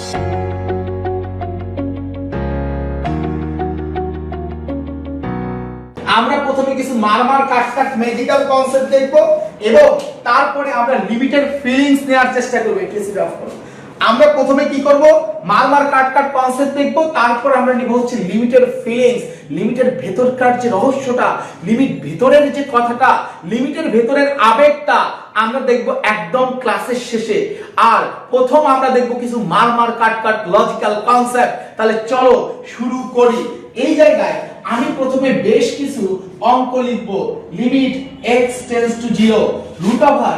আমরা প্রথমে কিছু মারমার কাট ম্যাজিক্যাল কনসেপ্ট দেখব এবং তারপরে আমরা লিমিটেড ফিলিংস নেওয়ার চেষ্টা করব। এক্সপ্রেসিভ অফ করব। আমরা প্রথমে কি করব, মারমার কাট কনসেপ্ট দেখব, তারপর আমরা নিব হচ্ছে লিমিটেড ফিলিংস, লিমিটের ভেতরকার যে রহস্যটা, লিমিট ভেতরের যে কথাটা, লিমিটের ভেতরের আবেগটা আমরা দেখব একদম ক্লাসের শেষে। আর প্রথম আমরা দেখব কিছু মারমার কাট লজিক্যাল কনসেপ্ট। তাহলে চলো শুরু করি। এই জায়গায় আমি প্রথমে বেশ কিছু অঙ্ক লিখব। Limit x tends to 0 root over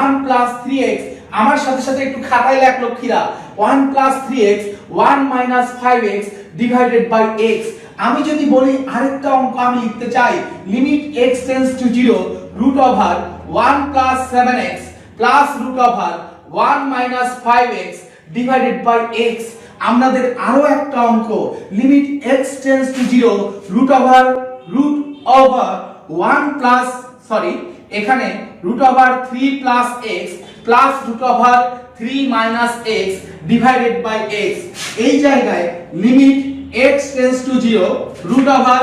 1 plus 3x, আমার সাথে সাথে একটু খাতায় লেখ লক্ষ্মীরা, 1 plus 3x 1 minus 5x divided by x। আমি যদি বলি আরেকটা অঙ্ক আমি লিখতে চাই, limit x tends to 0 root over 1 plus 7x plus root over 1 minus 5x divided by x। আমাদের আরো একটা অঙ্ক, limit x tends to 0 root over 1 plus এখানে root over 3 plus x plus root over 3 minus x divided by x। এই জায়গায় limit x tends to 0 root over,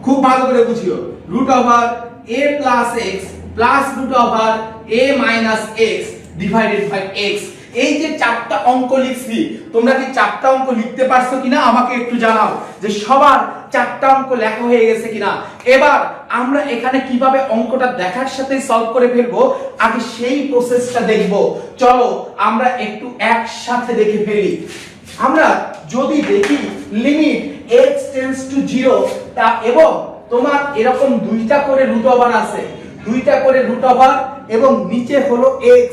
খুব ভালো করে বুঝিও, root over a plus x plus root over a minus x divided by x। এই যে চারটা অঙ্ক লিখছি, তোমরা কি চারটা অঙ্ক লিখতে পারছো কিনা আমাকে একটু জানাও, যে সবার চারটা অঙ্ক লেখা হয়ে গেছে কিনা। এবার আমরা এখানে কিভাবে অঙ্কটা দেখার সাথে সলভ করে ফেলবো, আগে সেই প্রসেসটা দেখব। চলো আমরা একটু একসাথে দেখে ফেলি। আমরা যদি দেখি লিমিট x টেন্ডস টু 0 তা, এবং তোমার এরকম দুইটা করে রুট ওভার আছে, দুইটা করে রুট ওভার এবং নিচে হলো x,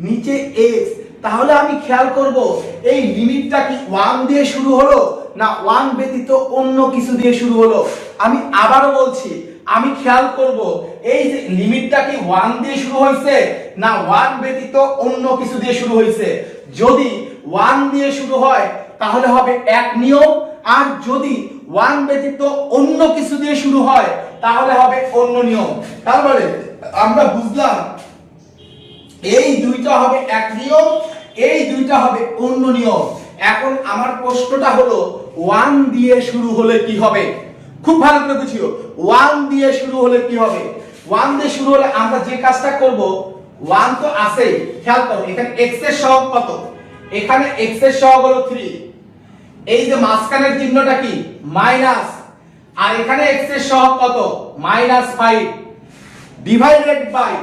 নিচে x, তাহলে আমি খেয়াল করব এই লিমিটটা কি 1 দিয়ে শুরু হলো না 1 ব্যতীত অন্য কিছু দিয়ে শুরু হলো। আমি আবারও বলছি, আমি খেয়াল করব এই যে লিমিটটা কি 1 দিয়ে শুরু হয়েছে না 1 ব্যতীত অন্য কিছু দিয়ে শুরু হয়েছে। যদি 1 দিয়ে শুরু হয় তাহলে হবে এক নিয়ম, আর যদি 1 ব্যতীত অন্য কিছু দিয়ে শুরু হয় তাহলে হবে অন্য নিয়ম। তাহলে আমরা বুঝলাম এই দুইটা হবে এক নিয়ম, এই দুইটা হবে অন্য নিয়ম। এখন আমার প্রশ্নটা হলো 1 দিয়ে শুরু হলে কি হবে, খুব ভালো করে বুঝিও, 1 দিয়ে শুরু হলে কি হবে। 1 দিয়ে শুরু হলে আমরা যে কাজটা করব, 1 তো আছেই, খেয়াল করো এখানে x এর সহগ কত, এখানে x এর সহগ হলো 3, এই যে মাঝখানের চিহ্নটা কি মাইনাস, আর এখানে x এর সহগ কত -5 ডিভাইডেড বাই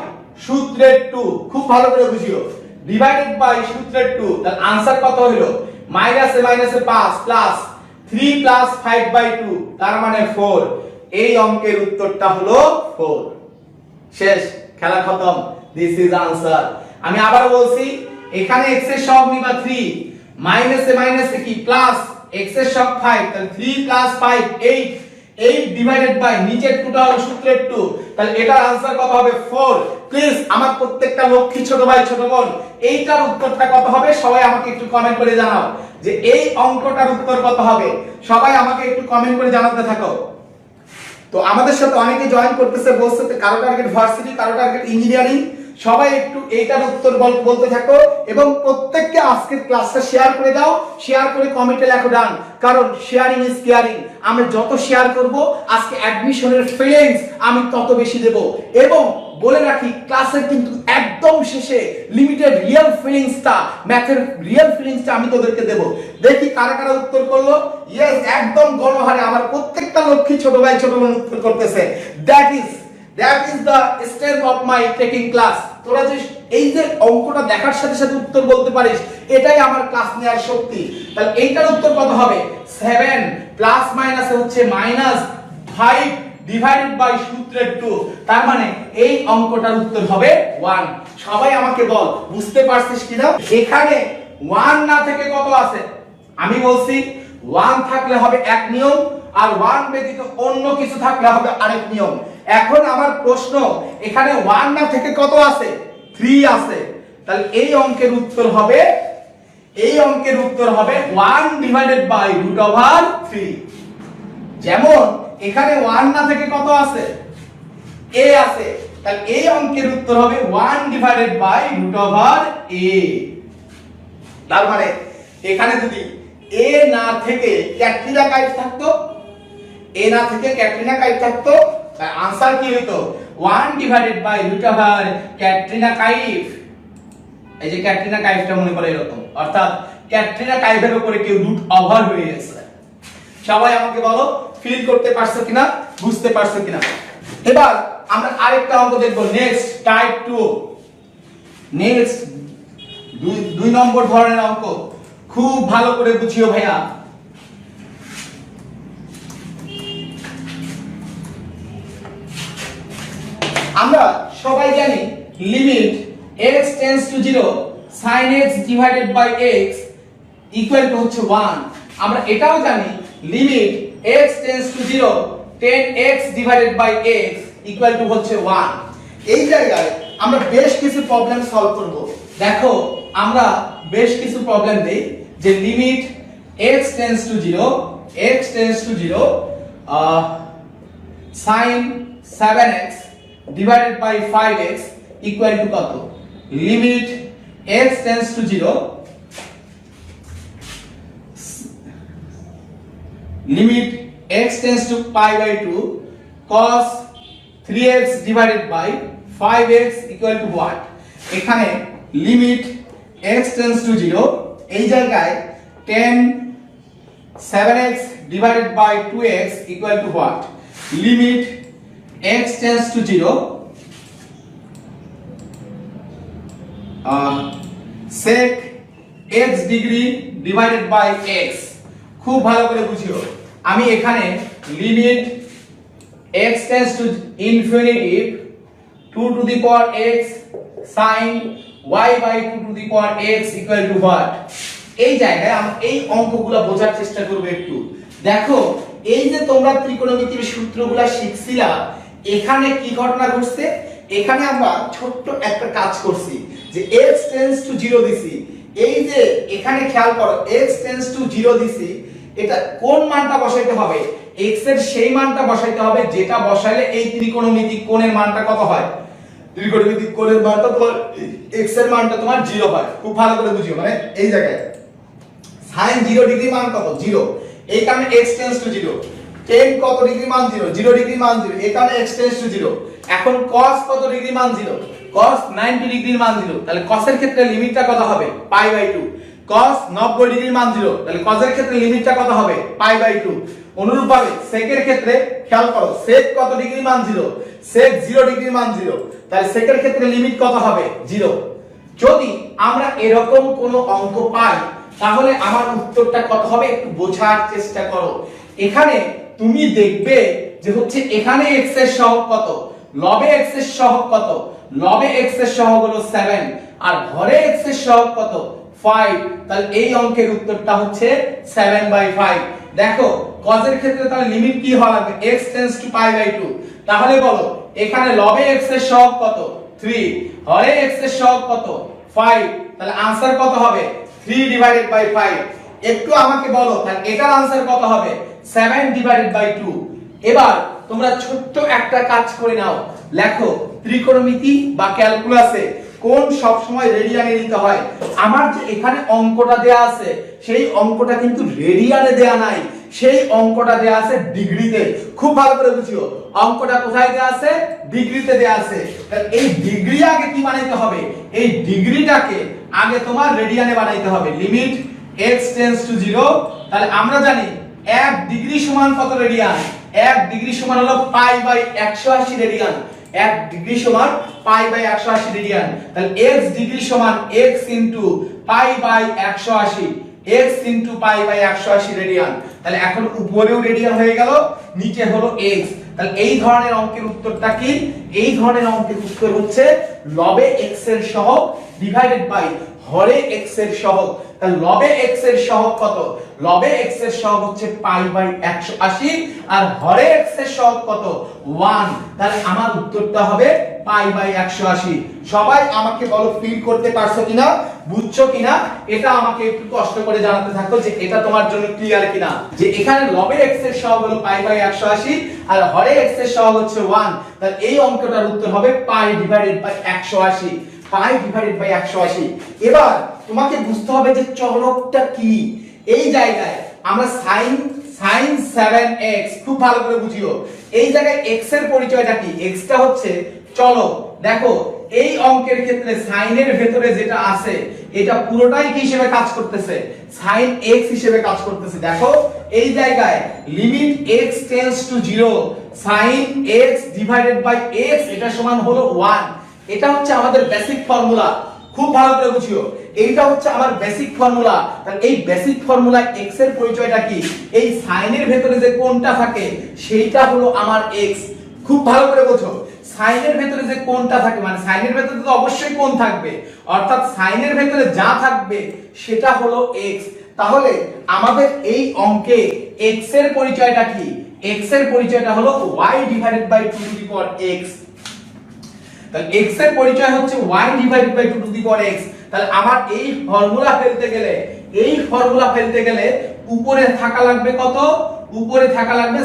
সূত্রের 2, খুব ভালো করে বুঝিও, ডিভাইডেড বাই সূত্রের 2। তার आंसर কত হলো মাইনাসে মাইনাসে 5 প্লাস 3 প্লাস 5/2, তার মানে 4। এই অঙ্কের উত্তরটা হলো 4। শেষ, খেলা খতম, দিস ইজ आंसर। আমি আবার বলছি, এখানে x এর সহগ নিবা 3, মাইনাসে মাইনাসে কি প্লাস, x এর সহগ 5, তাহলে 3 প্লাস 5 8, 8 ডিভাইডেড বাই নিচের 2টা হলো সূত্রের 2, তাহলে এটার आंसर কত হবে 4। প্লিজ আমার প্রত্যেকটা লক্ষ্মী ছোট ভাই ছোট বোন, এইটার উত্তরটা কত হবে সবাই আমাকে একটু কমেন্ট করে জানাও, যে এই অঙ্কটার উত্তর কত হবে, সবাই আমাকে একটু কমেন্ট করে জানাতে থাকো। তো আমাদের সাথে অনেকে জয়েন করতেছে, বলছে কারো টার্গেট ভার্সিটি, কারো টার্গেট ইঞ্জিনিয়ারিং, সবাই একটু এইটার উত্তর বলতে থাকো এবং প্রত্যেককে আজকের ক্লাসটা শেয়ার করে দাও, শেয়ার করে কমেন্টে লেখো ডান, কারণ শেয়ারিং ইজ কেয়ারিং। আমরা যত শেয়ার করব আজকে অ্যাডমিশনের ফিলিংস আমি তত বেশি দেব। এবং বলে রাখি, ক্লাসের কিন্তু একদম শেষে লিমিটেড রিয়েল ফিলিংসটা, ম্যাথের রিয়েল ফিলিংসটা আমি তোদেরকে দেব। দেখি কারা কারা উত্তর করলো। ইয়েস, একদম গণহারে আমার প্রত্যেকটা লক্ষ্মী ছোট ভাই ছোট বোন উত্তর করতেছে। That is the strength of my taking class। তোরা যে এই যে অঙ্কটা দেখার সাথে সাথে উত্তর বলতে পারিস, এটাই আমার ক্লাস নেওয়ার শক্তি। তাহলে এইটার উত্তর কত হবে, 7 প্লাস মাইনাস হচ্ছে -5 ডিভাইডেড বাই সূত্রের 2, তার মানে এই অঙ্কটার উত্তর হবে 1। সবাই আমাকে বল বুঝতে পারছিস কিনা। এখানে 1 না থেকে কত আছে, আমি বলছি 1 থাকলে হবে এক নিয়ম, আর 1 ব্যতীত অন্য কিছু থাকলে হবে আরেক নিয়ম। এখন আমার প্রশ্ন, এখানে 1 না থেকে কত আছে, 3 আছে, তাহলে এই অঙ্কের উত্তর হবে 1 ডিভাইডেড বাই √3। যেমন এখানে 1 না থেকে কত আছে, a আছে, তাহলে এই অঙ্কের উত্তর হবে 1 ডিভাইডেড বাই √a। তার মানে এখানে যদি এ না থেকে ক্যাটরিনা কাইফ থাকতো, এ না থেকে ক্যাটরিনা কাইফ থাকতো, আনসার কি হতো 1 divided by root over Katrina Kaif. এই যে ক্যাটরিনা কাইফটা মনে করে এরকম, অর্থাৎ ক্যাটরিনা কাইফের উপরে কেউ রুট ওভার হয়ে গেছে। সবাই আমাকে বলো ফিল করতে পারছো কিনা, বুঝতে পারছো কিনা। এবার আমরা আরেকটা অঙ্ক দেখব, নেক্সট টাইপ 2। নেক্সট 2 নম্বর ধরনের অঙ্ক, খুব ভালো করে বুঝিও ভাইয়া। আমরা সবাই জানি limit x tends to 0 sin x divided by x equal to হচ্ছে 1। আমরা এটাও জানি limit x tends to 0 tan x divided by x equal to হচ্ছে 1। এই জায়গায় আমরা বেশ কিছু প্রবলেম সলভ করব। দেখো আমরা বেশ কিছু প্রবলেম দেই যে limit x tends to 0 sin 7x divided by 5x equal to কত, limit x tends to 0 limit x tends to pi by 2 cos 3x divided by 5x equal to what। এখানে limit x tends to 0, এই জায়গায় tan 7x divided by 2x equal to what, limit x tends to 0 sec x degree divided by x। খুব ভালো করে বুঝিও, আমি এখানে limit x tends to infinitive 2 to the power x sin y by 2 to the power x equal to what। এই জায়গায় আমরা এই অঙ্কগুলো বোঝার চেষ্টা করব একটু। দেখো এই যে তোমরা ত্রিকোণমিতির সূত্রগুলো শিখছিলা, এখানে কি ঘটনা ঘটছে, এখানে আমরা ছোট্ট একটা কাজ করছি যে x tends to 0 দিছি। এই যে এখানে খেয়াল করো x tends to 0 দিছি, এটা কোন মানটা বসাইতে হবে, x এর সেই মানটা বসাইতে হবে যেটা বসাইলে এই ত্রিকোণমিতিক কোণের মানটা কত হয়, ত্রিকোণমিতিক কোণের মানটা তোমার x এর মানটা তোমার 0 হয়। খুব ভালো করে বুঝিও, মানে এই জায়গায় sin 0 ডিগ্রি মান কত 0, এই কারণে x tends to 0, tan কত ডিগ্রি মান 0, 0 ডিগ্রি মান 0, এই কারণে x tends to 0। এখন cos কত ডিগ্রি মান 0, cos 90 ডিগ্রির মান 0, তাহলে cos এর ক্ষেত্রে লিমিটটা কত হবে পাই বাই 2। cos 90 ডিগ্রির মান 0, তাহলে cos এর ক্ষেত্রে লিমিটটা কত হবে পাই বাই 2। অনুরূপভাবে sec এর ক্ষেত্রে খেয়াল করো sec কত ডিগ্রির মান 0, sec 0 ডিগ্রির মান 0, তাহলে sec এর ক্ষেত্রে লিমিট কত হবে 0। যদি আমরা এরকম কোন অঙ্ক পাই তাহলে আমার উত্তরটা কত হবে একটু বোঝার চেষ্টা করো। এখানে তুমি দেখবে যে হচ্ছে এখানে x এর সহগ কত, লবে x এর সহগ কত, লবে x এর সহগ হলো 7 আর হরে x এর সহগ কত 5, তাহলে এই অঙ্কের উত্তরটা হচ্ছে 7/5। দেখো cos এর ক্ষেত্রে তাহলে লিমিট কি হওয়া লাগবে x tends to pi by 2, তাহলে বলো এখানে লবে x এর সহগ কত 3, হরে x এর সহগ কত 5, তাহলে आंसर কত হবে 3/5। একটু আমাকে বলো তাহলে এটার आंसर কত হবে 7/2। এবার তোমরা ছোট্ট একটা কাজ করে নাও, লেখো ত্রিকোণমিতি বা ক্যালকুলাসে কোণ সব সময় রেডিয়ানে নিতে হয়। আমার যে এখানে অঙ্কটা দেয়া আছে সেই অঙ্কটা কিন্তু রেডিয়ানে দেয়া নাই, সেই অঙ্কটা দেয়া আছে ডিগ্রিতে। খুব ভালো করে বুঝিও, অঙ্কটা কোথায় দেয়া আছে ডিগ্রিতে দেয়া আছে। তাহলে এই ডিগ্রি আগে কি বানাইতে হবে, এই ডিগ্রিটাকে আগে তোমার রেডিয়ানে বানাইতে হবে। লিমিট x টেন্ডস টু 0, তাহলে আমরা জানি 1 ডিগ্রি সমান কত রেডিয়ান, 1 ডিগ্রি সমান হলো পাই বাই 180 রেডিয়ান, 1 ডিগ্রি সমান পাই বাই 180 রেডিয়ান। তাহলে x ডিগ্রি সমান x into pi by 180, x into pi by 180 radian. তাহলে এখন উপরেও রেডিয়ান হয়ে গেল, নিচে হলো x। তাহলে এই ধরনের অঙ্কের উত্তরটা কি, এই ধরনের অঙ্কের উত্তর হচ্ছে লবে x এর সহগ ডিভাইডেড বাই হরে x এর সহগ। তাহলে লবে x এর সহগ কত, লবে x এর সহগ হচ্ছে পাই বাই 180 আর হরে x এর সহগ কত 1, তাহলে আমার উত্তরটা হবে পাই বাই 180। সবাই আমাকে বলো ফিল করতে পারছো কিনা, বুঝছো কিনা, এটা আমাকে একটু কষ্ট করে জানাতে থাকো যে এটা তোমার জন্য ক্লিয়ার কিনা। যে এখানে লবে x এর সহগ হলো পাই বাই 180 আর হরে x এর সহগ হচ্ছে 1, তাহলে এই অঙ্কটার উত্তর হবে pi divided by 180। Pi divided by 180। এবার তোমাকে বুঝতে হবে যে চলকটা কি। এই জায়গায় আমরা sin 7x খুব ভালো করে বুঝিও। এই জায়গায় x এর পরিচয়টা কি? x টা হচ্ছে চলক। দেখো এই অঙ্কের ক্ষেত্রে sin এর ভেতরে যেটা আছে এটা পুরোটাই কি হিসেবে কাজ করতেছে? sin x হিসেবে কাজ করতেছে। দেখো এই জায়গায় limit x tends to 0 sin x divided by x এটা সমান হলো 1। এটা হচ্ছে আমাদের বেসিক ফর্মুলা, খুব ভালো করে বুঝিও। এইটা হচ্ছে আমার বেসিক ফর্মুলা। তাহলে এই বেসিক ফর্মুলা x এর পরিচয়টা কি? এই sin এর ভেতরে যে কোণটা থাকে সেইটা হলো আমার x। খুব ভালো করে বোঝো, sin এর ভেতরে যে কোণটা থাকে মানে sin এর ভেতরে তো অবশ্যই কোণ থাকবে, অর্থাৎ sin এর ভেতরে যা থাকবে সেটা হলো x। তাহলে আমাদের এই অঙ্কে x এর পরিচয়টা কি? x এর পরিচয়টা হলো y divided by 2 to the power x। তাহলে x এর পরিচয় হচ্ছে y divided by 2 to the power x। তাহলে আমার এই ফর্মুলা ফেলতে গেলে উপরে থাকা লাগবে কত? উপরে থাকা লাগবে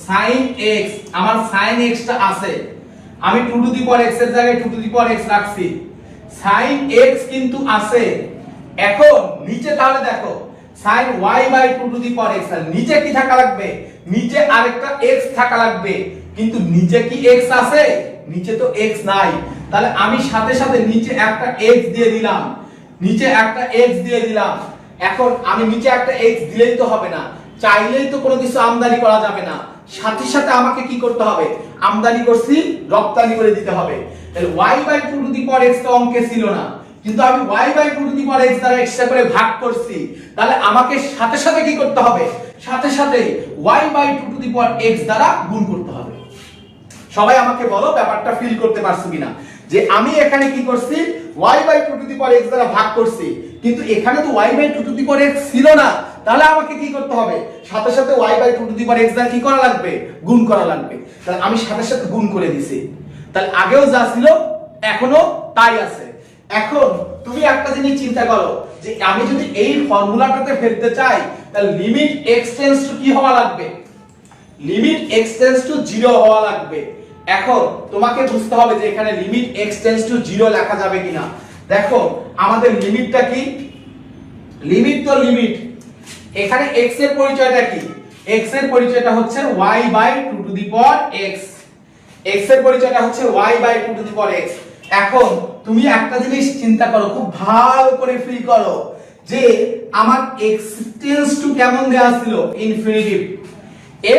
sin x। আমার sin x টা আছে, আমি 2 টু দি পাওয়ার x এর জায়গায় 2 টু দি পাওয়ার x রাখছি। sin x কিন্তু আছে। এখন নিচে তাহলে দেখো sin y by 2 to the power x, আর নিচে কি থাকা লাগবে? নিচে আরেকটা x থাকা লাগবে, কিন্তু নিচে কি x আছে? নিচে তো x নাই। তাহলে আমি সাথে সাথে নিচে একটা x দিয়ে দিলাম, এখন আমি নিচে একটা x দিলেই তো হবে না, চাইলেই তো কোনো কিছু আমদানি করা যাবে না, সাথে সাথে আমাকে কি করতে হবে? আমদানি করছি রপ্তানি করে দিতে হবে। তাহলে y by 2 to the power x তো অঙ্কে ছিল না, কিন্তু আমি y by 2 to the power x দ্বারা এক্সট্রা করে ভাগ করছি। তাহলে আমাকে সাথে সাথে কি করতে হবে? সাথে সাথে y by 2 to the power x দ্বারা গুণ করতে হবে। সবাই আমাকে বলো ব্যাপারটা ফিল করতে পারছো কিনা? যে আমি এখানে কি করছি? y by 2 to the power x দ্বারা ভাগ করছি, কিন্তু এখানে তো y by 2 to the power x ছিল না। তাহলে আমাকে কি করতে হবে? সাথে সাথে y by 2 to the power x দ্বারা কি করা লাগবে? গুণ করা লাগবে। তাহলে আমি সাথে সাথে গুণ করে দিছি। তাহলে আগেও যা ছিল এখনো তাই আছে। এখন তুমি একটা জিনিস চিন্তা করো যে আমি যদি এই ফর্মুলাটাতে ফেলতে চাই তাহলে লিমিট x টেন্ডস টু কি হওয়া লাগবে? লিমিট x টেন্ডস টু 0 হওয়া লাগবে। এখন তোমাকে বুঝতে হবে যে এখানে লিমিট x টেন্ডস টু 0 লেখা যাবে কিনা। দেখো আমাদের লিমিটটা কি? লিমিট তো লিমিট। এখানে x এর পরিচয়টা কি? x এর পরিচয়টা হচ্ছে y by 2 to the power x। x এর পরিচয়টা হচ্ছে y by 2 to the power x। এখন তুমি একটা জিনিস চিন্তা করো, খুব ভালো করে ফিল করো যে আমার x টেন্ডস টু কেমন দেয়া ছিল? ইনফিনিটিভ।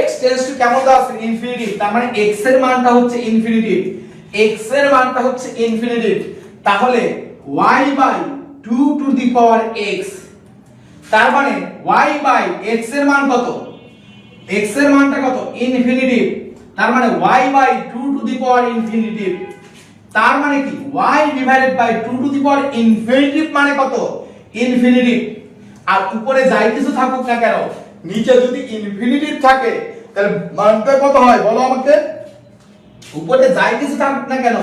x টেন্ডস টু কেমন দেয়া আছে? ইনফিনিটিভ। তার মানে x এর মানটা হচ্ছে ইনফিনিটিভ, তাহলে y by 2 to the power x, তার মানে y বাই x এর মান কত? x এর মানটা কত? ইনফিনিটিভ। তার মানে y by 2 to the power infinitive. তার মানে কি? y divided by 2 to the power infinitive মানে কত? ইনফিনিটিভ। আর উপরে যাই কিছু থাকুক না কেন, নিচে যদি ইনফিনিটিভ থাকে তাহলে মানটা কত হয় বলো আমাকে? উপরে যাই কিছু থাকুক না কেন,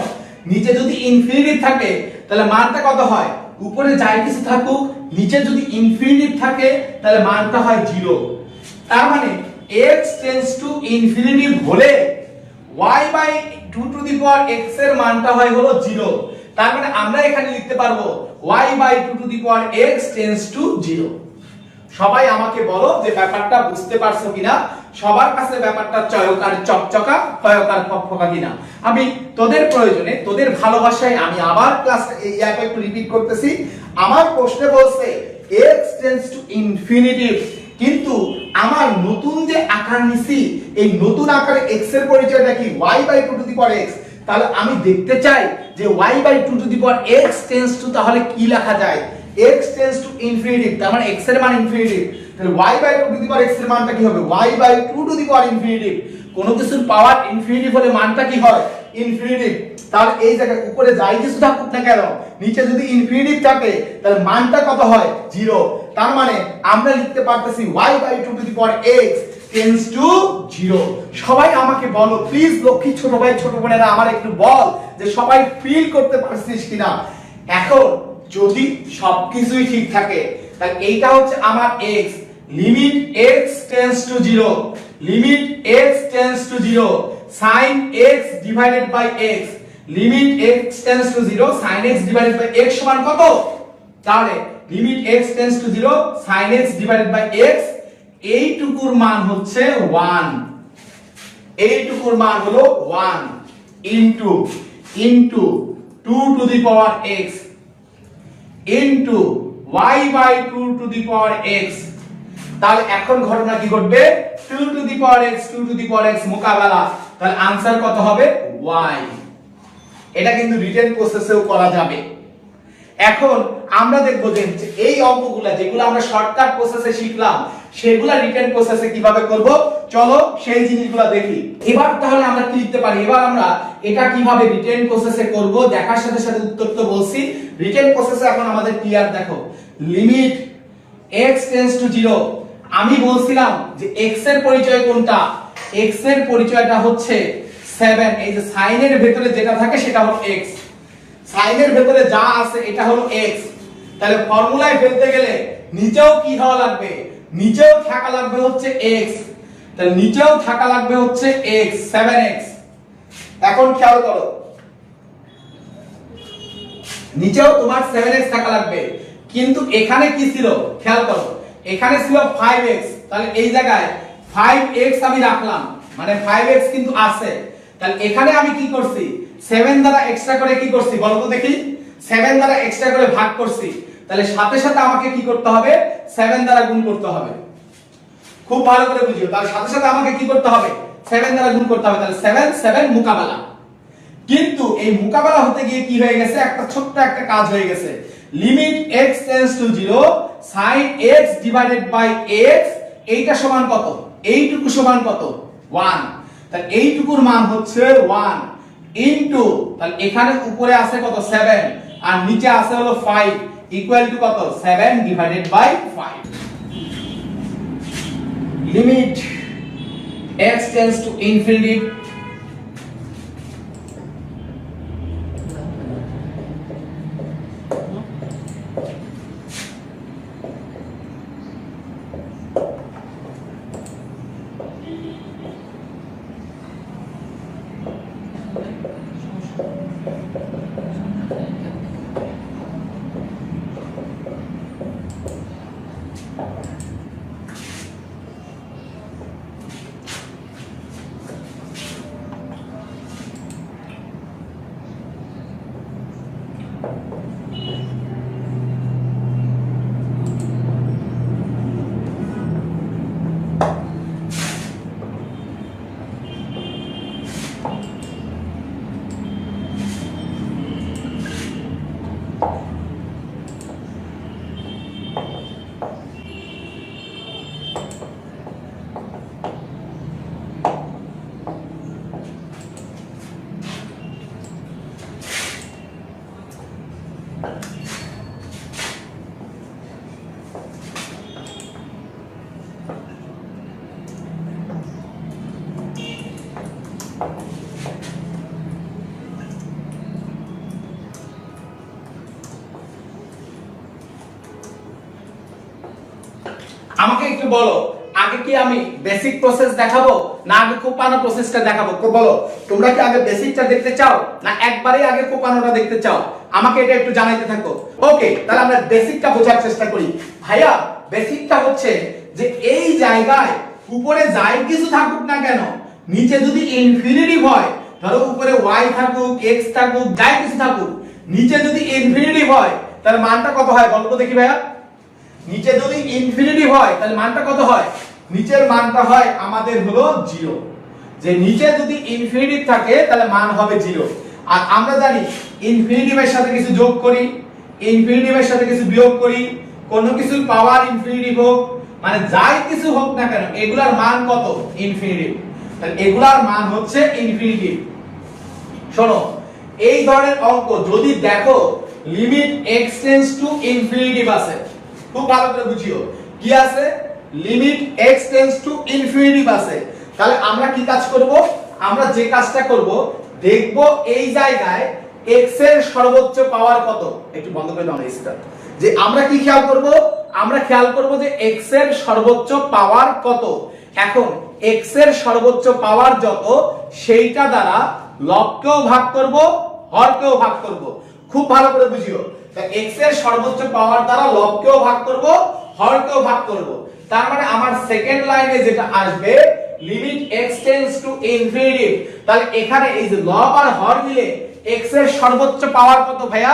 নিচে যদি ইনফিনিটিভ থাকে তাহলে মানটা কত হয়? উপরে যাই কিছু থাকুক, নিচে যদি ইনফিনিটিভ থাকে তাহলে মানটা হয় 0। তার মানে x টেন্ডস টু ইনফিনিটিভ হলে y by 2 to the power x এর মানটা হয় হলো 0। তার মানে আমরা এখানে লিখতে পারবো y by 2 to the power x tends to 0। সবাই আমাকে বলো যে ব্যাপারটা বুঝতে পারছো কিনা? সবার কাছে ব্যাপারটা চয়কার চকচকা, ফয়কার ফকফকা কিনা? আমি তোদের প্রয়োজনে, তোদের ভালোবাসায় আমি আবার ক্লাসটা এই অ্যাপে একটু রিপিট করতেছি। আমার প্রশ্নে বলছে x টেন্ডস টু ইনফিনিটিভ, কিন্তু আমার নতুন যে আকার নিছি এই নতুন আকারে x এর পরিচয়টা কি? y by 2 to the power x। তাহলে আমি দেখতে চাই যে y by 2 to the power x tends to তাহলে কি লেখা যায়? x টেন্ডস টু ইনফিনিটিভ, তার মানে x এর মান ইনফিনিটিভ। তাহলে y by 2 to the power x এর মানটা কি হবে? y by 2 to the power infinitive. কোন কিছুর পাওয়ার ইনফিনিটিভ হলে মানটা কি হয়? ইনফিনিটিভ। তাহলে এই জায়গায় উপরে যাই কিছু থাকুক না কেন, নিচে যদি ইনফিনিটিভ থাকে তাহলে মানটা কত হয়? 0। তার মানে আমরা লিখতে পারতেছি y by 2 to the power x tends to 0। সবাই আমাকে বলো প্লিজ, লক্ষ্মী ছোট ভাই ছোট বোনেরা আমার একটু বল যে সবাই ফিল করতে পারছিস কিনা। এখন যদি সবকিছুই ঠিক থাকে তাহলে এইটা হচ্ছে আমার x, limit x tends to 0, limit x tends to 0 sin x divided by x। Limit x tends to 0 sin x divided by x সমান কত? তাহলে limit x tends to 0 sin x divided by x এইটুকুর মান হচ্ছে 1, এইটুকুর মান হলো 1 into 2 to the power x into y by 2 to the power x। তাহলে এখন ঘটনা কি ঘটবে? 2 to the power x 2 to the power x মোকাবেলা, তাহলে आंसर কত হবে? y। এটা কিন্তু রিটেন প্রসেসেও করা যাবে। এখন আমরা দেখব যে এই অঙ্কগুলো যেগুলো আমরা শর্টকাট প্রসেসে শিখলাম সেগুলা রিটেন প্রসেসে কিভাবে করব, চলো সেই জিনিসগুলো দেখি। এবার তাহলে আমরা কি লিখতে পারি? এবার আমরা এটা কিভাবে রিটেন প্রসেসে করব দেখার সাথে সাথে উত্তর তো বলছি। রিটেন প্রসেসে এখন আমাদের ক্লিয়ার দেখো, লিমিট x টেন্ডস টু 0, আমি বলছিলাম যে x এর পরিচয় কোনটা? x এর পরিচয়টা হচ্ছে 7, এই যে সাইনের ভিতরে যেটা থাকে সেটা হলো x, সাইনের ভিতরে যা আছে এটা হলো x। তাহলে ফর্মুলায় ফেলতে গেলে নিচেও কি হওয়া লাগবে? নিচেও থাকা লাগবে হচ্ছে x, তাহলে নিচেও থাকা লাগবে হচ্ছে x 7x। এখন খেয়াল করো, নিচেও তোমার 7x থাকা লাগবে, কিন্তু এখানে কি ছিল খেয়াল করো, এখানে ছিল 5x, তাহলে এই জায়গায় 5x আমি রাখলাম, মানে 5x কিন্তু আছে। তাহলে এখানে আমি কি করছি? 7 দ্বারা এক্সট্রা করে কি করছি বলো তো দেখি? 7 দ্বারা এক্সট্রা করে ভাগ করছি, তাহলে সাথে সাথে আমাকে কি করতে হবে? 7 দ্বারা গুণ করতে হবে। খুব ভালো করে বুঝিও, তার সাথে সাথে আমাকে কি করতে হবে? 7 দ্বারা গুণ করতে হবে, তাহলে 7 7 মোকাবেলা। কিন্তু এই মোকাবেলা হতে গিয়ে কি হয়ে গেছে? একটা ছোট্ট একটা কাজ হয়ে গেছে। Limit x tends to 0 sin x divided by x, এইটা সমান কত? এইটুকু সমান কত? 1। তাহলে এইটুকুর মান হচ্ছে 1 ইনটু, তাহলে এখানে উপরে আছে কত? 7 আর নিচে আছে হলো 5 ইকুয়াল টু কত? 7 divided by 5। Limit x tends to infinity আমাকে একটু বলো, আগে কি আমি বেসিক প্রসেস দেখাবো না আগে কোপানো প্রসেসটা দেখাবো? বলো, তোমরা কি আগে বেসিকটা দেখতে চাও না একবারেই আগে কোপানোটা দেখতে চাও? আমাকে এটা একটু জানাইতে থাকো। ওকে, তাহলে আমরা বেসিকটা বোঝার চেষ্টা করি। ভাইয়া, বেসিকটা হচ্ছে যে এই জায়গায় উপরে যাই কিছু থাকুক না কেন, নিচে যদি ইনফিনিটিভ হয়, ধরো উপরে y থাকুক x থাকুক যাই কিছু থাকুক, নিচে যদি ইনফিনিটিভ হয় তাহলে মানটা কত হয় বলো তো দেখি ভাইয়া? নিচে যদি ইনফিনিটিভ হয় তাহলে মানটা কত হয়? নিচের মানটা হয় আমাদের হলো 0। যে নিচে যদি ইনফিনিটিভ থাকে তাহলে মান হবে 0। আর আমরা জানি ইনফিনিটিভের সাথে কিছু যোগ করি, ইনফিনিটিভের সাথে কিছু বিয়োগ করি, কোন কিছুর পাওয়ার ইনফিনিটিভ হোক, মানে যাই কিছু হোক না কেন এগুলার মান কত? ইনফিনিটিভ। তাহলে এগুলার মান হচ্ছে ইনফিনিটিভ। শোনো, এই ধরনের অঙ্ক যদি দেখো limit x tends to infinitive আছে, খুব ভালো করে বুঝিও কি আছে? Limit x tends to infinitive আছে। তাহলে আমরা কি কাজ করব? আমরা যে কাজটা করব, দেখব এই জায়গায় x এর সর্বোচ্চ পাওয়ার কত। একটু বন্ধ করে দাও এটা, যে আমরা কি খেয়াল করব? আমরা খেয়াল করব যে x এর সর্বোচ্চ পাওয়ার কত। এখন x এর সর্বোচ্চ পাওয়ার যত সেইটা দ্বারা লবকেও ভাগ করব হরকেও ভাগ করব। খুব ভালো করে বুঝিও, x এর সর্বোচ্চ পাওয়ার দ্বারা লবকেও ভাগ করব, হরকেও ভাগ করব। তার মানে আমার সেকেন্ড লাইনে যেটা আসবে limit x tends to infinity, তাহলে এখানে এই যে লব আর হর মিলে x এর সর্বোচ্চ পাওয়ার কত ভাইয়া?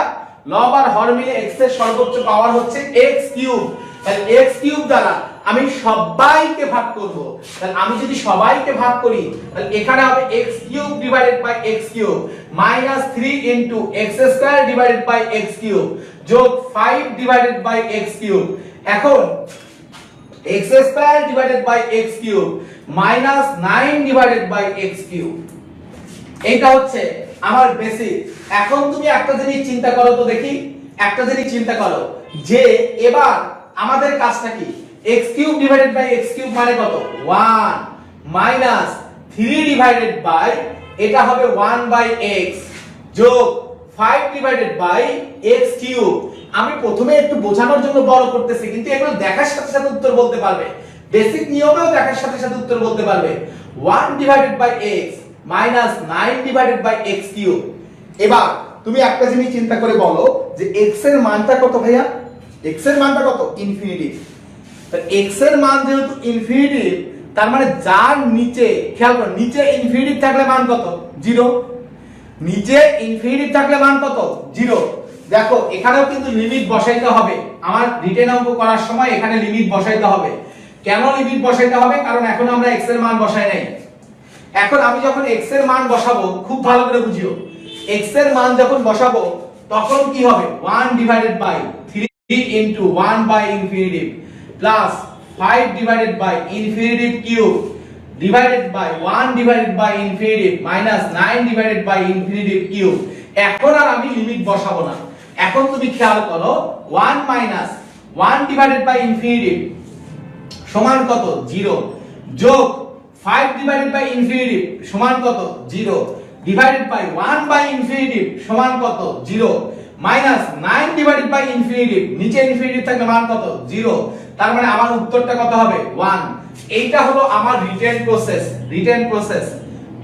লব আর হর মিলে x এর সর্বোচ্চ পাওয়ার হচ্ছে x কিউব। তাহলে x কিউব দ্বারা আমি সবাইকে ভাগ করব। তাহলে আমি যদি সবাইকে ভাগ করি তাহলে এখানে হবে x cube divided by x cube minus 3 into x square divided by x cube যোগ 5 ডিভাইডেড বাই x কিউব। এখন x square divided by x cube minus 9 divided by x cube, এটা হচ্ছে আমার বেসিক। এখন তুমি একটা জিনিস চিন্তা করো তো দেখি, একটা জিনিস চিন্তা করো যে এবার আমাদের কাজটা কি? x cube divided by x cube মানে কত? 1 মাইনাস 3 ডিভাইডেড বাই এটা হবে 1 বাই x যোগ 5 ডিভাইডেড বাই x কিউব। আমি প্রথমে একটু বোঝানোর জন্য বড় করতেছি, কিন্তু এগুলো দেখার সাথে সাথে উত্তর বলতে পারবে, বেসিক নিয়মেও দেখার সাথে সাথে উত্তর বলতে পারবে। 1 divided by x minus 9 divided by x cube. এবার তুমি একটা জিনিস চিন্তা করে বলো যে x এর মানটা কত ভাইয়া? x এর মানটা কত? ইনফিনিটি। তাহলে x এর মান যেহেতু ইনফিনিটি, তার মানে যার নিচে, খেয়াল করো, নিচে ইনফিনিটি থাকলে মান কত? 0। নিচে ইনফিনিটি থাকলে মান কত? 0। দেখো এখানেও কিন্তু লিমিট বসাইতে হবে, আমার রিটেন অঙ্ক করার সময় এখানে লিমিট বসাইতে হবে। কেন লিমিট বসাইতে হবে? কারণ এখন আমরা x এর মান বসাই নাই। এখন আমি যখন x এর মান বসাবো, খুব ভালো করে বুঝিও, x এর মান যখন বসাবো তখন কি হবে? 1 divided by 3 into 1 by infinity plus 5 divided by infinity cube divided by 1 divided by infinity minus 9 divided by infinity cube. এখন আর আমি লিমিট বসাবো না। এখন তুমি খেয়াল করো 1 মাইনাস 1 ডিভাইডেড বাই ইনফিনিটি সমান কত? 0 যোগ 5 ডিভাইডেড বাই ইনফিনিটি সমান কত? 0 ডিভাইডেড বাই 1 বাই ইনফিনিটি সমান কত? 0 মাইনাস 9 ডিভাইডেড বাই ইনফিনিটি, নিচে ইনফিনিটি থাকলে মান কত? 0। তার মানে আমার উত্তরটা কত হবে? 1। এইটা হলো আমার রিটেন প্রসেস, রিটেন প্রসেস।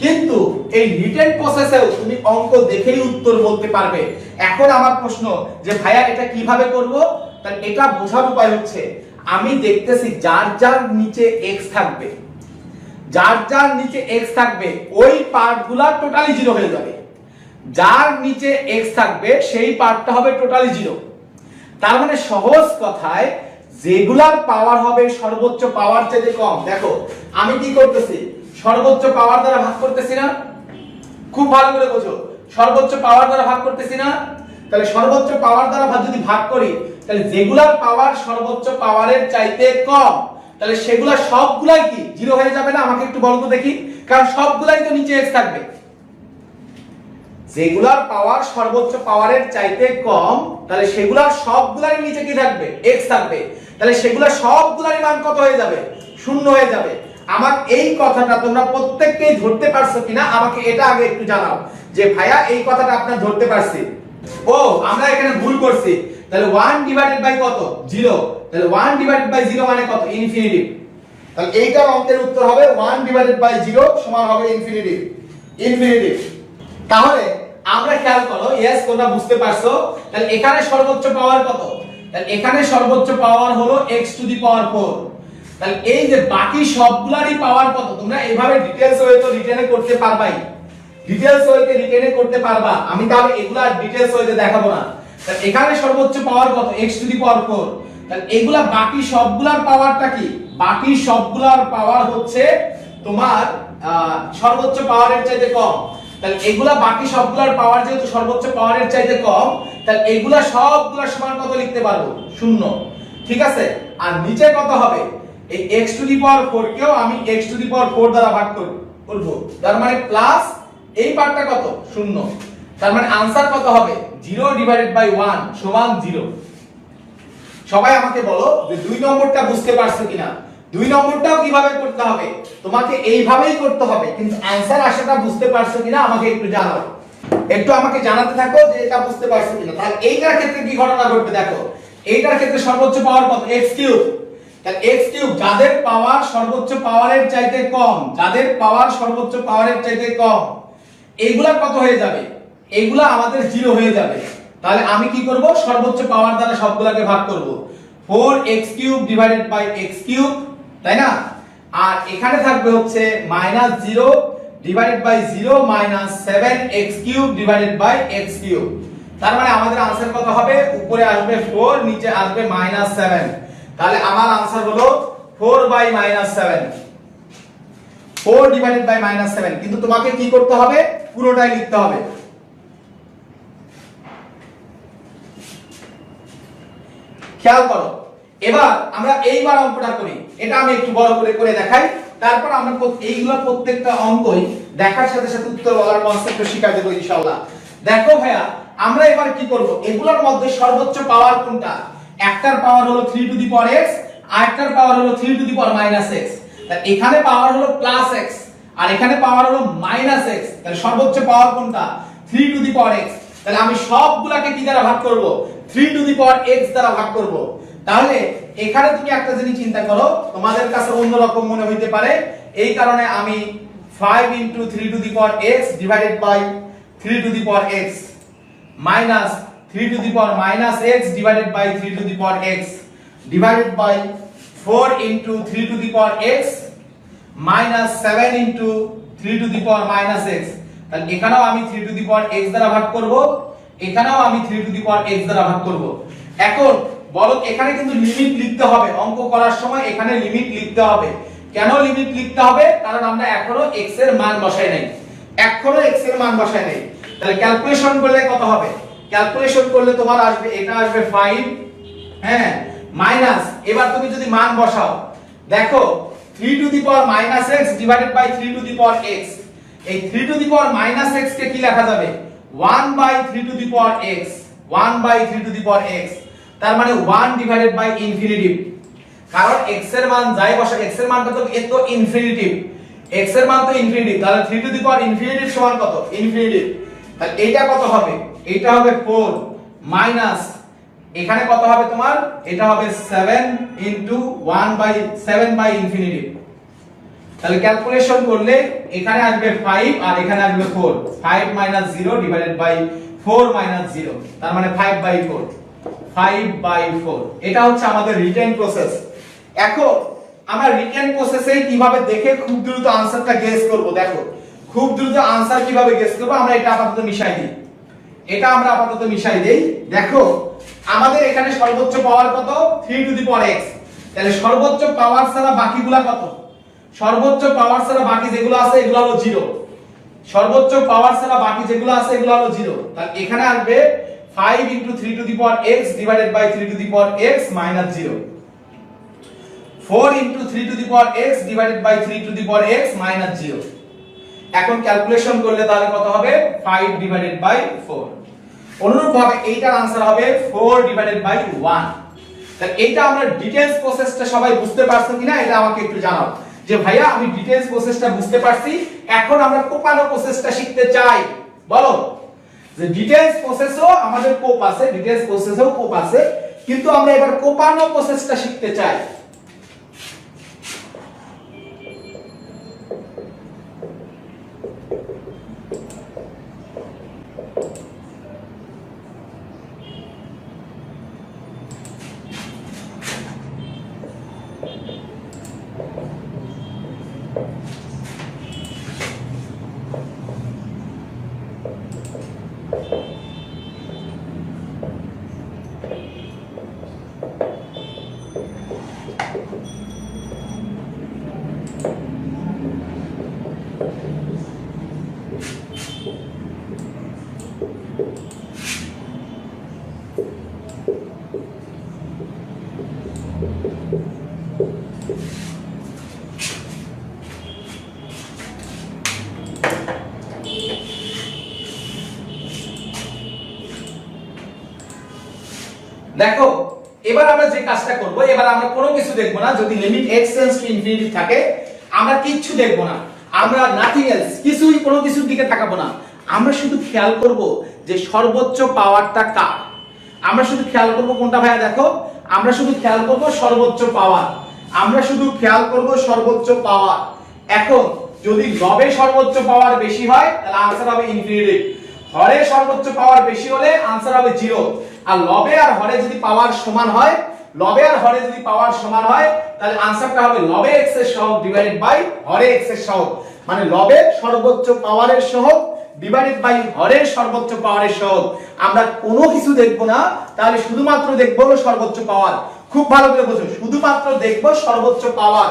কিন্তু এই রিটেন প্রসেসেও তুমি অঙ্ক দেখেই উত্তর বলতে পারবে। এখন আমার প্রশ্ন যে ভাইয়া এটা কিভাবে করব? তাহলে এটা বোঝার উপায় হচ্ছে আমি দেখতেছি যার যার নিচে x থাকবে, যার যার নিচে x থাকবে ওই পার্টগুলা টোটালি 0 হয়ে যাবে। যার নিচে x থাকবে সেই পার্টটা হবে টোটালি 0। তার মানে সহজ কথায় যেগুলার পাওয়ার হবে সর্বোচ্চ পাওয়ার চেয়ে কম, দেখো আমি কি করতেছি? সর্বোচ্চ পাওয়ার দ্বারা ভাগ করতেছি না? খুব ভালো করে বোঝো, সর্বোচ্চ পাওয়ার দ্বারা ভাগ করতেছি না? তাহলে সর্বোচ্চ পাওয়ার দ্বারা যদি ভাগ করি তাহলে যেগুলার পাওয়ার সর্বোচ্চ পাওয়ারের চাইতে কম, তাহলে সেগুলা সবগুলাই কি 0 হয়ে যাবে না? আমাকে একটু বলো তো দেখি, কারণ সবগুলাই তো নিচে x থাকবে। যেগুলার পাওয়ার সর্বোচ্চ পাওয়ারের চাইতে কম, তাহলে সেগুলার সবগুলাই নিচে কি থাকবে? x থাকবে। তাহলে সেগুলা সবগুলাই মান কত হয়ে যাবে? 0 হয়ে যাবে। আমার এই কথাটা তোমরা প্রত্যেককেই ধরতে পারছো কিনা আমাকে এটা আগে একটু জানাও যে ভাইয়া এই কথাটা আপনারা ধরতে পারছি। ও আমরা এখানে ভুল করছি। তাহলে 1 ডিভাইডেড বাই কত? 0। তাহলে 1 ডিভাইডেড বাই 0 মানে কত? ইনফিনিটি। তাহলে এইটার অঙ্কের উত্তর হবে 1 ডিভাইডেড বাই 0 সমান হবে ইনফিনিটি, ইনফিনিটি। তাহলে আমরা খেয়াল করো, यस তোমরা বুঝতে পারছো। তাহলে এখানে সর্বোচ্চ পাওয়ার কত? তাহলে এখানে সর্বোচ্চ পাওয়ার হলো x টু দি পাওয়ার 4। তাহলে এই যে বাকি সবগুলারই পাওয়ার কত? তোমরা এইভাবে ডিটেইলস ওয়ে তো রিটেনে করতে পারবাই, ডিটেইলস ওয়েতে রিটেনে করতে পারবা। আমি তাহলে এগুলা ডিটেইলস ওয়েতে দেখাবো না। তাহলে এখানে সর্বোচ্চ পাওয়ার কত? x টু দি পাওয়ার 4। তাহলে এগুলা বাকি সবগুলার পাওয়ারটা কি? বাকি সবগুলার পাওয়ার হচ্ছে তোমার সর্বোচ্চ পাওয়ারের চাইতে কম। তাহলে এগুলা বাকি সবগুলার পাওয়ার যেহেতু সর্বোচ্চ পাওয়ারের চাইতে কম, তাহলে এগুলা সবগুলা সমান কত লিখতে পারবো? 0। ঠিক আছে। আর নিচে কত হবে? এই x টু দি পাওয়ার 4 কেও আমি x টু দি পাওয়ার 4 দ্বারা ভাগ করব। তার মানে প্লাস এই পার্টটা কত? 0। তার মানে आंसर কত হবে? 0 ডিভাইডেড বাই 1 সমান 0। সবাই আমাকে বলো যে 2 নম্বরটা বুঝতে পারছো কিনা? 2 নম্বরটাও কিভাবে করতে হবে? তোমাকে এইভাবেই করতে হবে, কিন্তু आंसर আসাটা বুঝতে পারছো কিনা আমাকে একটু জানাও। একটু আমাকে জানাতে থাকো যে এটা বুঝতে পারছো কিনা। তাহলে এইটার ক্ষেত্রে কি ঘটনা ঘটবে দেখো। এইটার ক্ষেত্রে সর্বোচ্চ পাওয়ার কত? x cube. তাহলে x কিউব যাদের পাওয়ার সর্বোচ্চ পাওয়ারের চাইতে কম, যাদের পাওয়ার সর্বোচ্চ পাওয়ারের চাইতে কম, এইগুলা কত হয়ে যাবে? এগুলা আমাদের 0 হয়ে যাবে। তাহলে আমি কি করব, সর্বোচ্চ পাওয়ার দ্বারা সবগুলাকে ভাগ করব। 4x³ ডিভাইডেড বাই x³, তাই না? আর এখানে থাকবে হচ্ছে -0 divided by 0 7x³ divided by x³। তার মানে আমাদের आंसर কত হবে, উপরে আসবে 4 নিচে আসবে -7। তাহলে আমার आंसर হলো 4/-7, 4 ডিভাইডেড বাই -7। কিন্তু তোমাকে কি করতে হবে, পুরোটাই লিখতে হবে। খেয়াল করো, এবার আমরা এইবার অঙ্কটা করি। এটা আমি একটু বড় করে করে দেখাই, তারপর আমরা এইগুলা প্রত্যেকটা অঙ্কই দেখার সাথে সাথে উত্তর বলার কনসেপ্ট শিখা দেব ইনশাআল্লাহ। দেখো ভাইয়া, আমরা এবার কি করব, এগুলোর মধ্যে সর্বোচ্চ পাওয়ার কোনটা? একটার পাওয়ার হলো 3 টু দি পাওয়ার x, আরেকটার পাওয়ার হলো 3 টু দি পাওয়ার -x। তাহলে এখানে পাওয়ার হলো +x আর এখানে পাওয়ার হলো -x। তাহলে সর্বোচ্চ পাওয়ার কোনটা? 3 টু দি পাওয়ার x। তাহলে আমি সবগুলাকে কি দ্বারা ভাগ করব? 3 টু দি পাওয়ার x দ্বারা ভাগ করব। তাহলে এখানে তুমি একটা জিনিস চিন্তা করো, তোমাদের কাছে অন্যরকম মনে হইতে পারে, এই কারণে আমি 5 * 3 to the power x divided by 3 to the power x minus 3 to the power -x divided by 3 to the power x divided by 4 * 3 to the power x minus 7 * 3 to the power -x। তাহলে এখানেও আমি 3 to the power x দ্বারা ভাগ করব, এখানেও আমি 3 to the power x দ্বারা ভাগ করব। এখন বলো, এখানে কিন্তু লিমিট লিখতে হবে, অঙ্ক করার সময় এখানে লিমিট লিখতে হবে। কেন লিমিট লিখতে হবে? কারণ আমরা এখনো x এর মান বসাই নাই, এখনো x এর মান বসাই নাই। তাহলে ক্যালকুলেশন করলে কত হবে? ক্যালকুলেশন করলে তোমার আসবে, এটা আসবে 5, হ্যাঁ, মাইনাস, এবার তুমি যদি মান বসাও, দেখো 3 to the power -x divided by 3 to the power x, এই 3 টু দি পাওয়ার -x কে কি লেখা যাবে? 1/3 two the power x, 1/3 two the power x। তার মানে 1 ডিভাইডেড বাই ইনফিনিটিভ, কারণ x এর মান যাই বসা, x এর মানটা তো এত ইনফিনিটিভ, x এর মান তো ইনফিনিটিভ। তাহলে 3 টু দি পাওয়ার ইনফিনিটিভ সমান কত? ইনফিনিটিভ। তাহলে এটা কত হবে? এটা হবে 4 মাইনাস, এখানে কত হবে তোমার? এটা হবে 7 * 1/7/ইনফিনিটিভ। তাহলে ক্যালকুলেশন করলে এখানে আসবে 5 আর এখানে আসবে 4, 5 - 0 ডিভাইডেড বাই 4 - 0, তার মানে 5/4, 5/4। এটা হচ্ছে আমাদের রিটেন প্রসেস। এখন আমরা রিটেন প্রসেসে কিভাবে দেখে খুব দ্রুত আনসারটা গেস করব, দেখো খুব দ্রুত আনসার কিভাবে গেস করব। আমরা এটা আপাতত মিশাই দিই, এটা আমরা আপাতত মিশাই দেই। দেখো আমাদের এখানে সর্বোচ্চ পাওয়ার কত? 3 টু দি পাওয়ার x। তাহলে সর্বোচ্চ পাওয়ার ছাড়া বাকিগুলা কত? সর্বোচ্চ পাওয়ার ছাড়া বাকি যেগুলো আছে এগুলো হলো 0, সর্বোচ্চ পাওয়ার ছাড়া বাকি যেগুলো আছে এগুলো হলো 0। তাহলে এখানে আসবে 5 * 3 to the power x divided by 3 to the power x minus 0, 4 * 3 to the power x divided by 3 to the power x minus 0। এখন ক্যালকুলেশন করলে তাহলে কত হবে? 5 ডিভাইডেড বাই 4। অনুরূপভাবে এইটার आंसर হবে 4 ডিভাইডেড বাই 1। তাহলে এটা আমরা ডিটেইলস প্রসেসটা সবাই বুঝতে পারছো কিনা এটা আমাকে একটু জানাও, যে ভাইয়া আমি ডিটেইলস প্রসেসটা বুঝতে পারছি, এখন আমরা কোপানো প্রসেসটা শিখতে চাই। বলো যে ডিটেইলস প্রসেসও আমাদের কোপ আছে, ডিটেইলস প্রসেসেও কোপ আছে, কিন্তু আমরা এবার কোপানো প্রসেসটা শিখতে চাই। দেখো এবার আমরা যে কাজটা করব, এবার আমরা কোনো কিছু দেখব না, যদি limit x tends to infinity থাকে আমরা কিচ্ছু দেখব না, আমরা নাথিং এলস, কিছুই কোনো কিছুর দিকে তাকাবো না। আমরা শুধু খেয়াল করব যে সর্বোচ্চ পাওয়ারটা কার। আমরা শুধু খেয়াল করব কোনটা ভাইয়া? দেখো আমরা শুধু খেয়াল করব সর্বোচ্চ পাওয়ার, আমরা শুধু খেয়াল করব সর্বোচ্চ পাওয়ার। এখন যদি লবে সর্বোচ্চ পাওয়ার বেশি হয় তাহলে आंसर হবে ইনফিনিটি, হরে সর্বোচ্চ পাওয়ার বেশি হলে आंसर হবে 0 আর লবে আর হরে যদি পাওয়ার সমান হয় লবে আর হরে যদি পাওয়ার সমান হয় তাহলে आंसरটা হবে লবে x এর সহগ ডিভাইডেড বাই হরে x এর সহগ মানে লবে সর্বোচ্চ পাওয়ারের সহগ ডিভাইডেড বাই হরের সর্বোচ্চ পাওয়ারের সহগ আমরা কোনো কিছু দেখব না তাহলে শুধুমাত্র দেখব সর্বোচ্চ পাওয়ার খুব ভালো করে বুঝো শুধুমাত্র দেখব সর্বোচ্চ পাওয়ার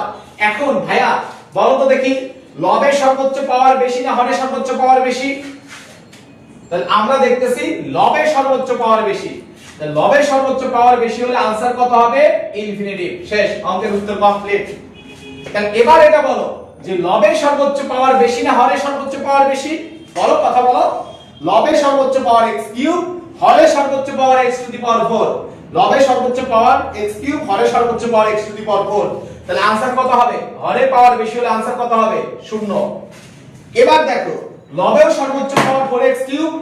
এখন ভাইয়া বলো তো দেখি লবে সর্বোচ্চ পাওয়ার বেশি না হরে সর্বোচ্চ পাওয়ার বেশি তাহলে আমরা দেখতেছি লবে সর্বোচ্চ পাওয়ার বেশি তাহলে লবে সর্বোচ্চ পাওয়ার বেশি হলে आंसर কত হবে ইনফিনিটিভ শেষ অঙ্কের উত্তর কমপ্লিট তাহলে এবার এটা বলো যে লবে সর্বোচ্চ পাওয়ার বেশি না হরে সর্বোচ্চ পাওয়ার বেশি বলো কথা বলো লবে সর্বোচ্চ পাওয়ার x কিউব হরে সর্বোচ্চ পাওয়ার x টু দি পাওয়ার 4 লবে সর্বোচ্চ পাওয়ার x কিউব হরে সর্বোচ্চ পাওয়ার x টু দি পাওয়ার 4 তাহলে आंसर কত হবে হরে পাওয়ার বেশি হলে आंसर কত হবে 0 এবার দেখো লবেও সর্বোচ্চ পাওয়ার 4x কিউব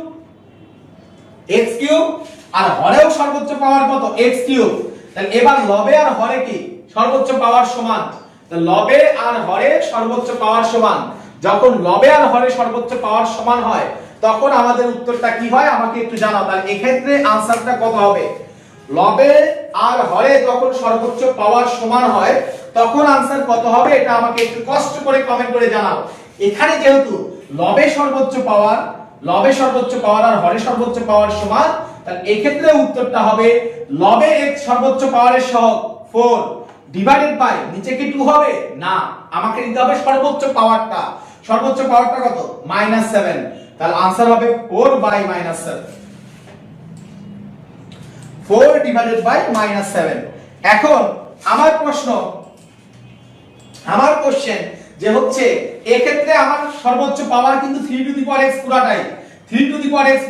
আর হরেও সর্বোচ্চ পাওয়ার কত x কিউব তাহলে এবার লবে আর হরে কি সর্বোচ্চ পাওয়ার সমান তাহলে লবে আর হরে সর্বোচ্চ পাওয়ার সমান যখন লবে আর হরে সর্বোচ্চ পাওয়ার সমান হয় তখন আমাদের উত্তরটা কি হয় আমাকে একটু জানাও তাহলে এই ক্ষেত্রে आंसरটা কত হবে লবে আর হরে যখন সর্বোচ্চ পাওয়ার সমান হয় তখন आंसर কত হবে এটা আমাকে একটু কষ্ট করে কমেন্ট করে জানাও এখানে যেহেতু লবে সর্বোচ্চ পাওয়ার আর হরে সর্বোচ্চ পাওয়ার সমান তাহলে এই ক্ষেত্রে উত্তরটা হবে লবে x সর্বোচ্চ পাওয়ারের সহগ 4 ডিভাইডেড বাই নিচে কি 2 হবে না আমাকে নিতে হবে সর্বোচ্চ পাওয়ারটা কত -7 তাহলে आंसर হবে 4 বাই -7 4 ডিভাইডেড বাই -7 এখন আমার কোশ্চেন যে হচ্ছে এই ক্ষেত্রে আমার সর্বোচ্চ পাওয়ার কিন্তু 3 টু দি পাওয়ার x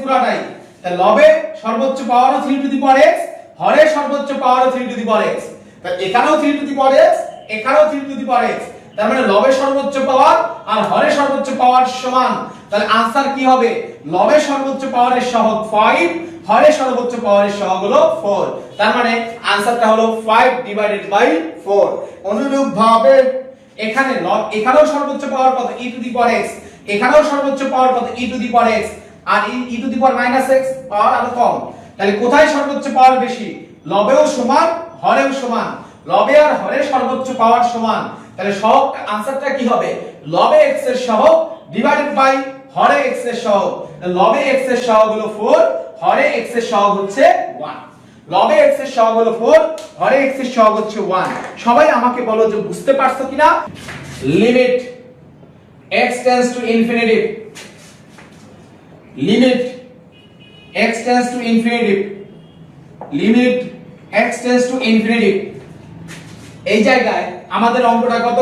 পুরাটাই তাহলে লবে সর্বোচ্চ পাওয়ারও 3 টু দি পাওয়ার x হরে সর্বোচ্চ পাওয়ারও 3 টু দি পাওয়ার x তাহলে এখানেও 3 টু দি পাওয়ার x এখানেও 3 টু দি পাওয়ার x তার মানে লবে সর্বোচ্চ পাওয়ার আর হরে সর্বোচ্চ পাওয়ার সমান তাহলে आंसर কি হবে লবে সর্বোচ্চ পাওয়ারের সহগ 5 হরে সর্বোচ্চ পাওয়ারের সহগ হলো 4 তার মানে आंसरটা হলো 5 ডিভাইডেড বাই 4 অনুরূপভাবে এখানেও সর্বোচ্চ পাওয়ার কত e to the power x এখানেও সর্বোচ্চ পাওয়ার কত e to the power x আর e to the power -x power আরো কম তাহলে কোথায় সর্বোচ্চ পাওয়ার বেশি লবেও সমান হরেও সমান লবে আর হরে সর্বোচ্চ পাওয়ার সমান তাহলে সহগ आंसरটা কি হবে লবে x এর সহগ ডিভাইডেড বাই হরে x এর সহগ লবে x এর সহগ হলো 4 হরে x এর সহগ হচ্ছে 1 লবে x এর সহগ হলো 4 হরে x এর সহগ হচ্ছে 1 সবাই আমাকে বলো যে বুঝতে পারছো কিনা limit x tends to infinity limit x tends to infinity limit x tends to infinity এই জায়গায় আমাদের অঙ্কটা কত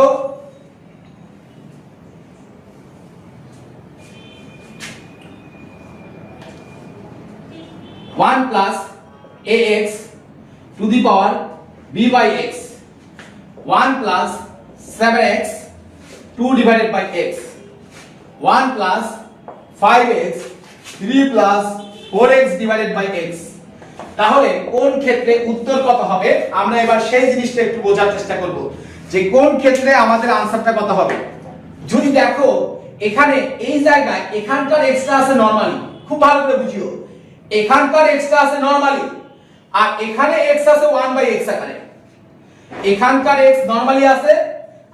1 plus ax to the power b by x 1 plus 7x 2 divided by x 1 plus 5x 3 plus 4x divided by x তাহলে কোন ক্ষেত্রে উত্তর কত হবে আমরা এবার সেই জিনিসটা একটু বোঝার চেষ্টা করব যে কোন ক্ষেত্রে আমাদের आंसरটা কত হবে যদি দেখো এখানে এই জায়গায় এখানকার x টা আছে নরমালি খুব ভালো করে বুঝিও এখানকার x টা আছে নরমালি আর এখানে x আছে 1/x আকারে এখানকার x নরমালি আছে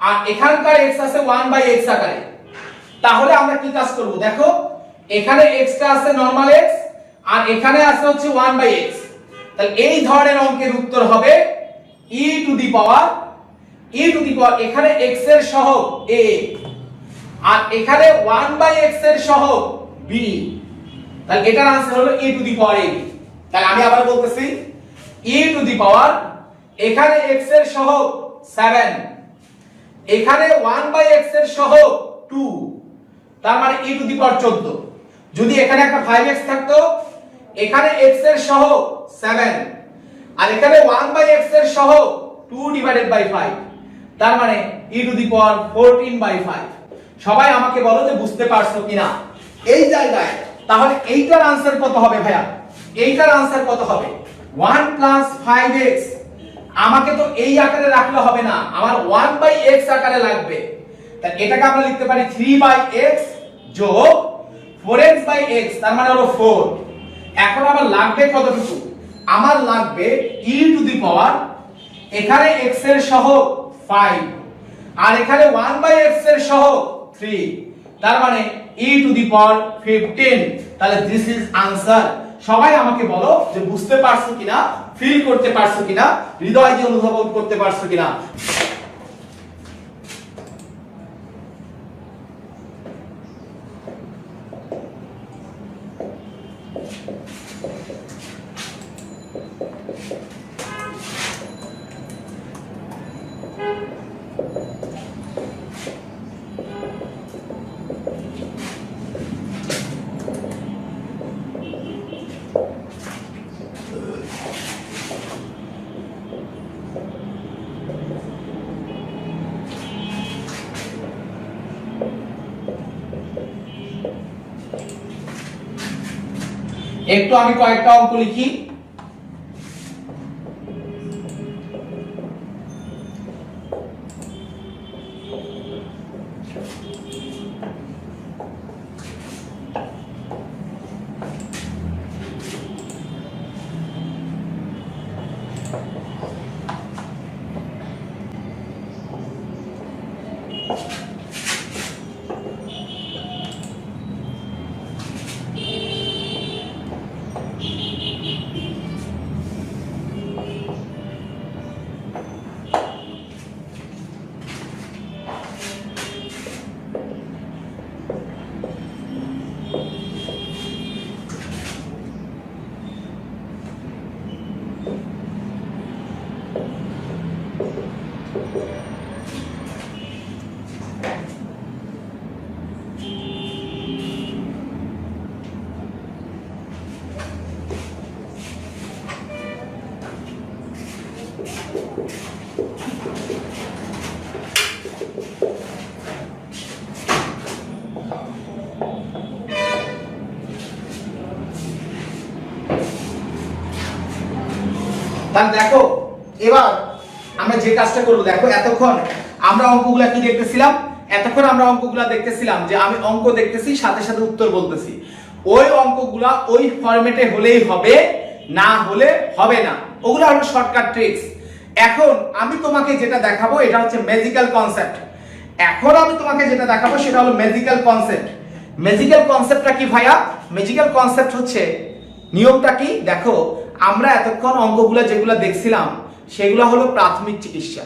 আর এখানকার x আছে 1/x আকারে তাহলে আমরা কি কাজ করব দেখো এখানে x টা আছে নরমাল x আর এখানে আছে হচ্ছে 1/x তাহলে এই ধরনের অঙ্কের উত্তর হবে e টু দি পাওয়ার এখানে x এর সহগ a আর এখানে 1/x এর সহগ b তাহলে এটার आंसर হলো e to the power a তাহলে আমি আবার বলতেছি e টু দি পাওয়ার এখানে x এর সহগ 7 এখানে 1/x এর সহগ 2 তার মানে e টু দি পাওয়ার 14 যদি এখানে একটা 5x থাকতো এখানে x এর সহগ 7 আর এখানে 1/x এর সহগ 2 ডিভাইডেড বাই 5 তার মানে e টু দি পাওয়ার 14/5 সবাই আমাকে বলো যে বুঝতে পারছো কিনা এই জায়গায় তাহলে এইটার आंसर কত হবে ভাইয়া এইটার आंसर কত হবে 1 plus 5x আমাকে তো এই আকারে রাখলে হবে না আমার 1/x আকারে লাগবে তাহলে এটাকে আমরা লিখতে পারি 3/x যোগ 4x বাই x তার মানে হলো 4। এখন আমার লাগবে কতটুকু? আমার লাগবে e টু দি পাওয়ার, এখানে x এর সহগ 5 আর এখানে 1 বাই x এর সহগ 3, তার মানে e টু দি পাওয়ার 15। তাহলে দিস ইজ आंसर। সবাই আমাকে বলো যে বুঝতে পারছো কিনা, ফিল করতে পারছো কিনা, হৃদয় দিয়ে অনুভব করতে পারছো কিনা। একটু আমি কয়েকটা অঙ্ক লিখি। তাহলে দেখো এবার আমরা যে কাজটা করব, দেখো এতক্ষণ আমরা অঙ্কগুলা কি দেখতেছিলাম, এতক্ষণ আমরা অঙ্কগুলা দেখতেছিলাম যে আমি অঙ্ক দেখতেছি সাথে সাথে উত্তর বলতেছি। ওই অঙ্কগুলা ওই ফরম্যাটে হলেই হবে, না হলে হবে না। ওগুলো হলো শর্টকাট ট্রিক্স। এখন আমি তোমাকে যেটা দেখাবো এটা হচ্ছে ম্যাজিক্যাল কনসেপ্ট। এখন আমি তোমাকে যেটা দেখাবো সেটা হলো ম্যাজিক্যাল কনসেপ্ট। ম্যাজিক্যাল কনসেপ্টটা কি ভাইয়া? ম্যাজিক্যাল কনসেপ্ট হচ্ছে নিয়মটা কি দেখো, আমরা এতক্ষণ অঙ্কগুলো যেগুলো দেখছিলাম সেগুলো হলো প্রাথমিক চিকিৎসা।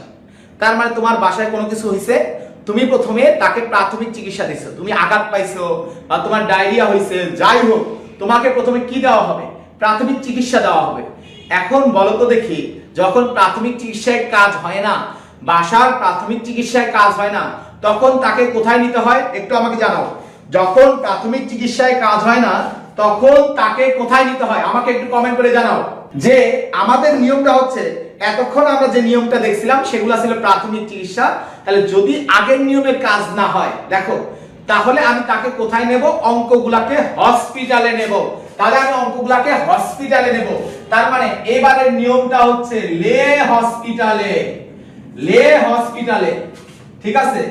তার মানে তোমার বাসায় কোনো কিছু হয়েছে, তুমি প্রথমে তাকে প্রাথমিক চিকিৎসা দিছো, তুমি আঘাত পাইছো বা তোমার ডায়রিয়া হয়েছে, যাই হোক তোমাকে প্রথমে কি দেওয়া হবে? প্রাথমিক চিকিৎসা দেওয়া হবে। এখন বলো তো দেখি, যখন প্রাথমিক চিকিৎসায় কাজ হয় না, বাসার প্রাথমিক চিকিৎসায় কাজ হয় না, তখন তাকে কোথায় নিতে হয় একটু আমাকে জানাও। যখন প্রাথমিক চিকিৎসায় কাজ হয় না তখন তাকে কোথায় নিতে হয় আমাকে একটু কমেন্ট করে জানাও। যে আমাদের নিয়মটা হচ্ছে এতক্ষণ আমরা যে নিয়মটা দেখছিলাম সেগুলো ছিল প্রাথমিক চিকিৎসা। তাহলে যদি আগের নিয়মের কাজ না হয় দেখো, তাহলে আমি তাকে কোথায় নেব? অঙ্কগুলাকে হসপিটালে নেব। তাহলে আমি অঙ্কগুলাকে হসপিটালে নেব। তার মানে এবারের নিয়মটা হচ্ছে লে হসপিটালে, লে হসপিটালে, ঠিক আছে?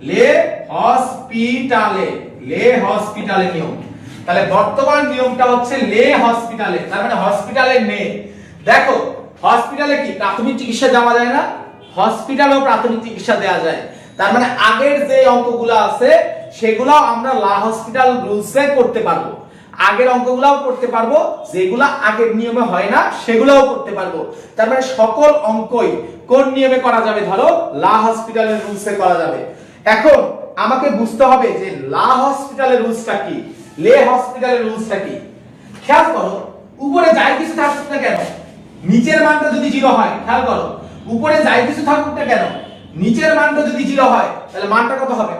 লে হসপিটালে, লে হসপিটালে নিয়ম। তাহলে বর্তমান নিয়মটা হচ্ছে লে হসপিটালে, তার মানে হসপিটালে নে। দেখো হসপিটালে কি প্রাথমিক চিকিৎসা দেওয়া যায় না? হসপিটালেও প্রাথমিক চিকিৎসা দেওয়া যায়। তার মানে আগের যে অঙ্কগুলো আছে সেগুলো আমরা লা হসপিটাল রুলসে করতে পারবো। আগের অঙ্কগুলোও করতে পারবো, যেগুলো আগের নিয়মে হয় না সেগুলোও করতে পারবো। তার মানে সকল অঙ্কই কোন নিয়মে করা যাবে? ধরো লা হসপিটালের রুলসে করা যাবে। এখন আমাকে বুঝতে হবে যে লা হসপিটালের রুলসটা কি, লে হসপিটালের রুলসটা কি। খেয়াল করো উপরে যাই কিছু থাকুক না কেন নিচের মানটা যদি 0 হয়, খেয়াল করো উপরে যাই কিছু থাকুক না কেন নিচের মানটা যদি 0 হয় তাহলে মানটা কত হবে?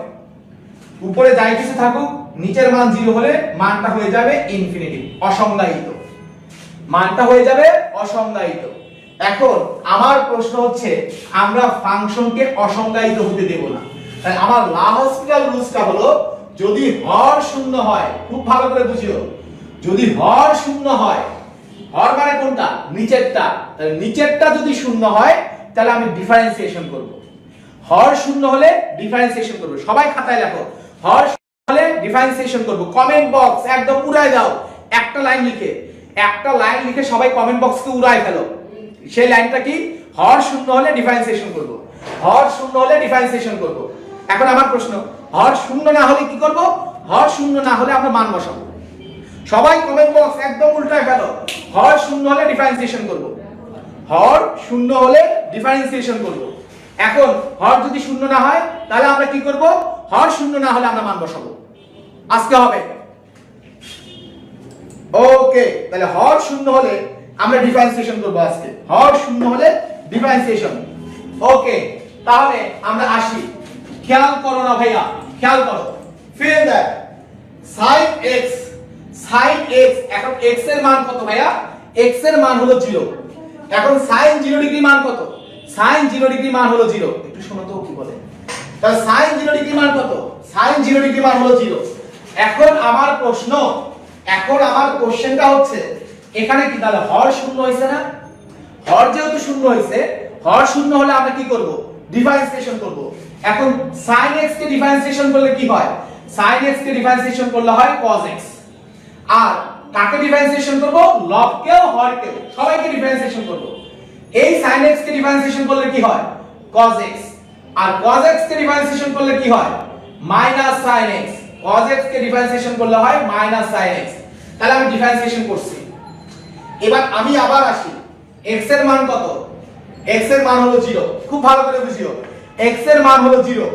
উপরে যাই কিছু থাকুক নিচের মান 0 হলে মানটা হয়ে যাবে ইনফিনিটি, অসংজ্ঞায়িত। মানটা হয়ে যাবে অসংজ্ঞায়িত। এখন আমার প্রশ্ন হচ্ছে আমরা ফাংশনকে অসংজ্ঞায়িত হতে দেব না। তাই আমার লা হসপিটাল রুলসটা হলো যদি হর শূন্য হয়, খুব ভালো করে বুঝিও, যদি হর শূন্য হয়, হর মানে কোনটা? নিচেরটা। তাহলে নিচেরটা যদি শূন্য হয় তাহলে আমি ডিফারেন্সিয়েশন করব। হর শূন্য হলে ডিফারেন্সিয়েশন করব। সবাই খাতায় লেখো, হর শূন্য হলে ডিফারেন্সিয়েশন করব। কমেন্ট বক্স একদম উড়ায় দাও, একটা লাইন লিখে সবাই কমেন্ট বক্সকে উড়ায় ফেলো। সেই লাইনটা কি? হর শূন্য হলে ডিফারেন্সিয়েশন করব, হর শূন্য হলে ডিফারেন্সিয়েশন করব। এখন আমার প্রশ্ন, হর শূন্য না হলে কি করব? হর শূন্য না হলে আমরা মান বসাবো। সবাই কমেন্ট বক্স একদম উল্টায় ফেলো, হর শূন্য হলে ডিফারেন্সিয়েশন করব, হর শূন্য হলে ডিফারেন্সিয়েশন করব। এখন হর যদি শূন্য না হয় তাহলে আমরা কি করব? হর শূন্য না হলে আমরা মান বসাবো। আজকে হবে ওকে। তাহলে হর শূন্য হলে আমরা ডিফারেন্সিয়েশন করব আজকে, হর শূন্য হলে ডিফারেন্সিয়েশন। ওকে, তাহলে আমরা আসি। খেয়াল করো না ভাইয়া, খেয়াল করো। Feel that sin x, sin x, এখন x এর মান কত ভাইয়া? x এর মান হলো 0। এখন sin 0 ডিগ্রি মান কত? sin 0 ডিগ্রি মান হলো 0। একটু শোনো তো কি বলে। তাহলে sin 0 ডিগ্রি মান কত? sin 0 ডিগ্রি মান হলো 0। এখন আমার প্রশ্ন, এখন আমার কোশ্চেনটা হচ্ছে এখানে কি তাহলে হর শূন্য হইছে না? হর যেহেতু শূন্য হইছে, হর শূন্য হলে আমরা কি করব? ডিফারেন্সিয়েশন করব। এখন sin x কে ডিফারেন্সিয়েশন করলে কি হয়? sin x কে ডিফারেন্সিয়েশন করলে হয় cos x। আর কাকে ডিফারেন্সিয়েশন করব? লবকেও হরকেও সবাইকে ডিফারেন্সিয়েশন করব। এই sin x কে ডিফারেন্সিয়েশন করলে কি হয়? cos x। আর cos x কে ডিফারেন্সিয়েশন করলে কি হয়? Minus sin x। cos x কে ডিফারেন্সিয়েশন করলে হয় মাইনাস sin x। তাহলে আমি ডিফারেন্সিয়েশন করছি। এবার আমি আবার আসি, x এর মান কত? x এর মান হলো 0। খুব ভালো করে বুঝিও, x এর মান হলো 0।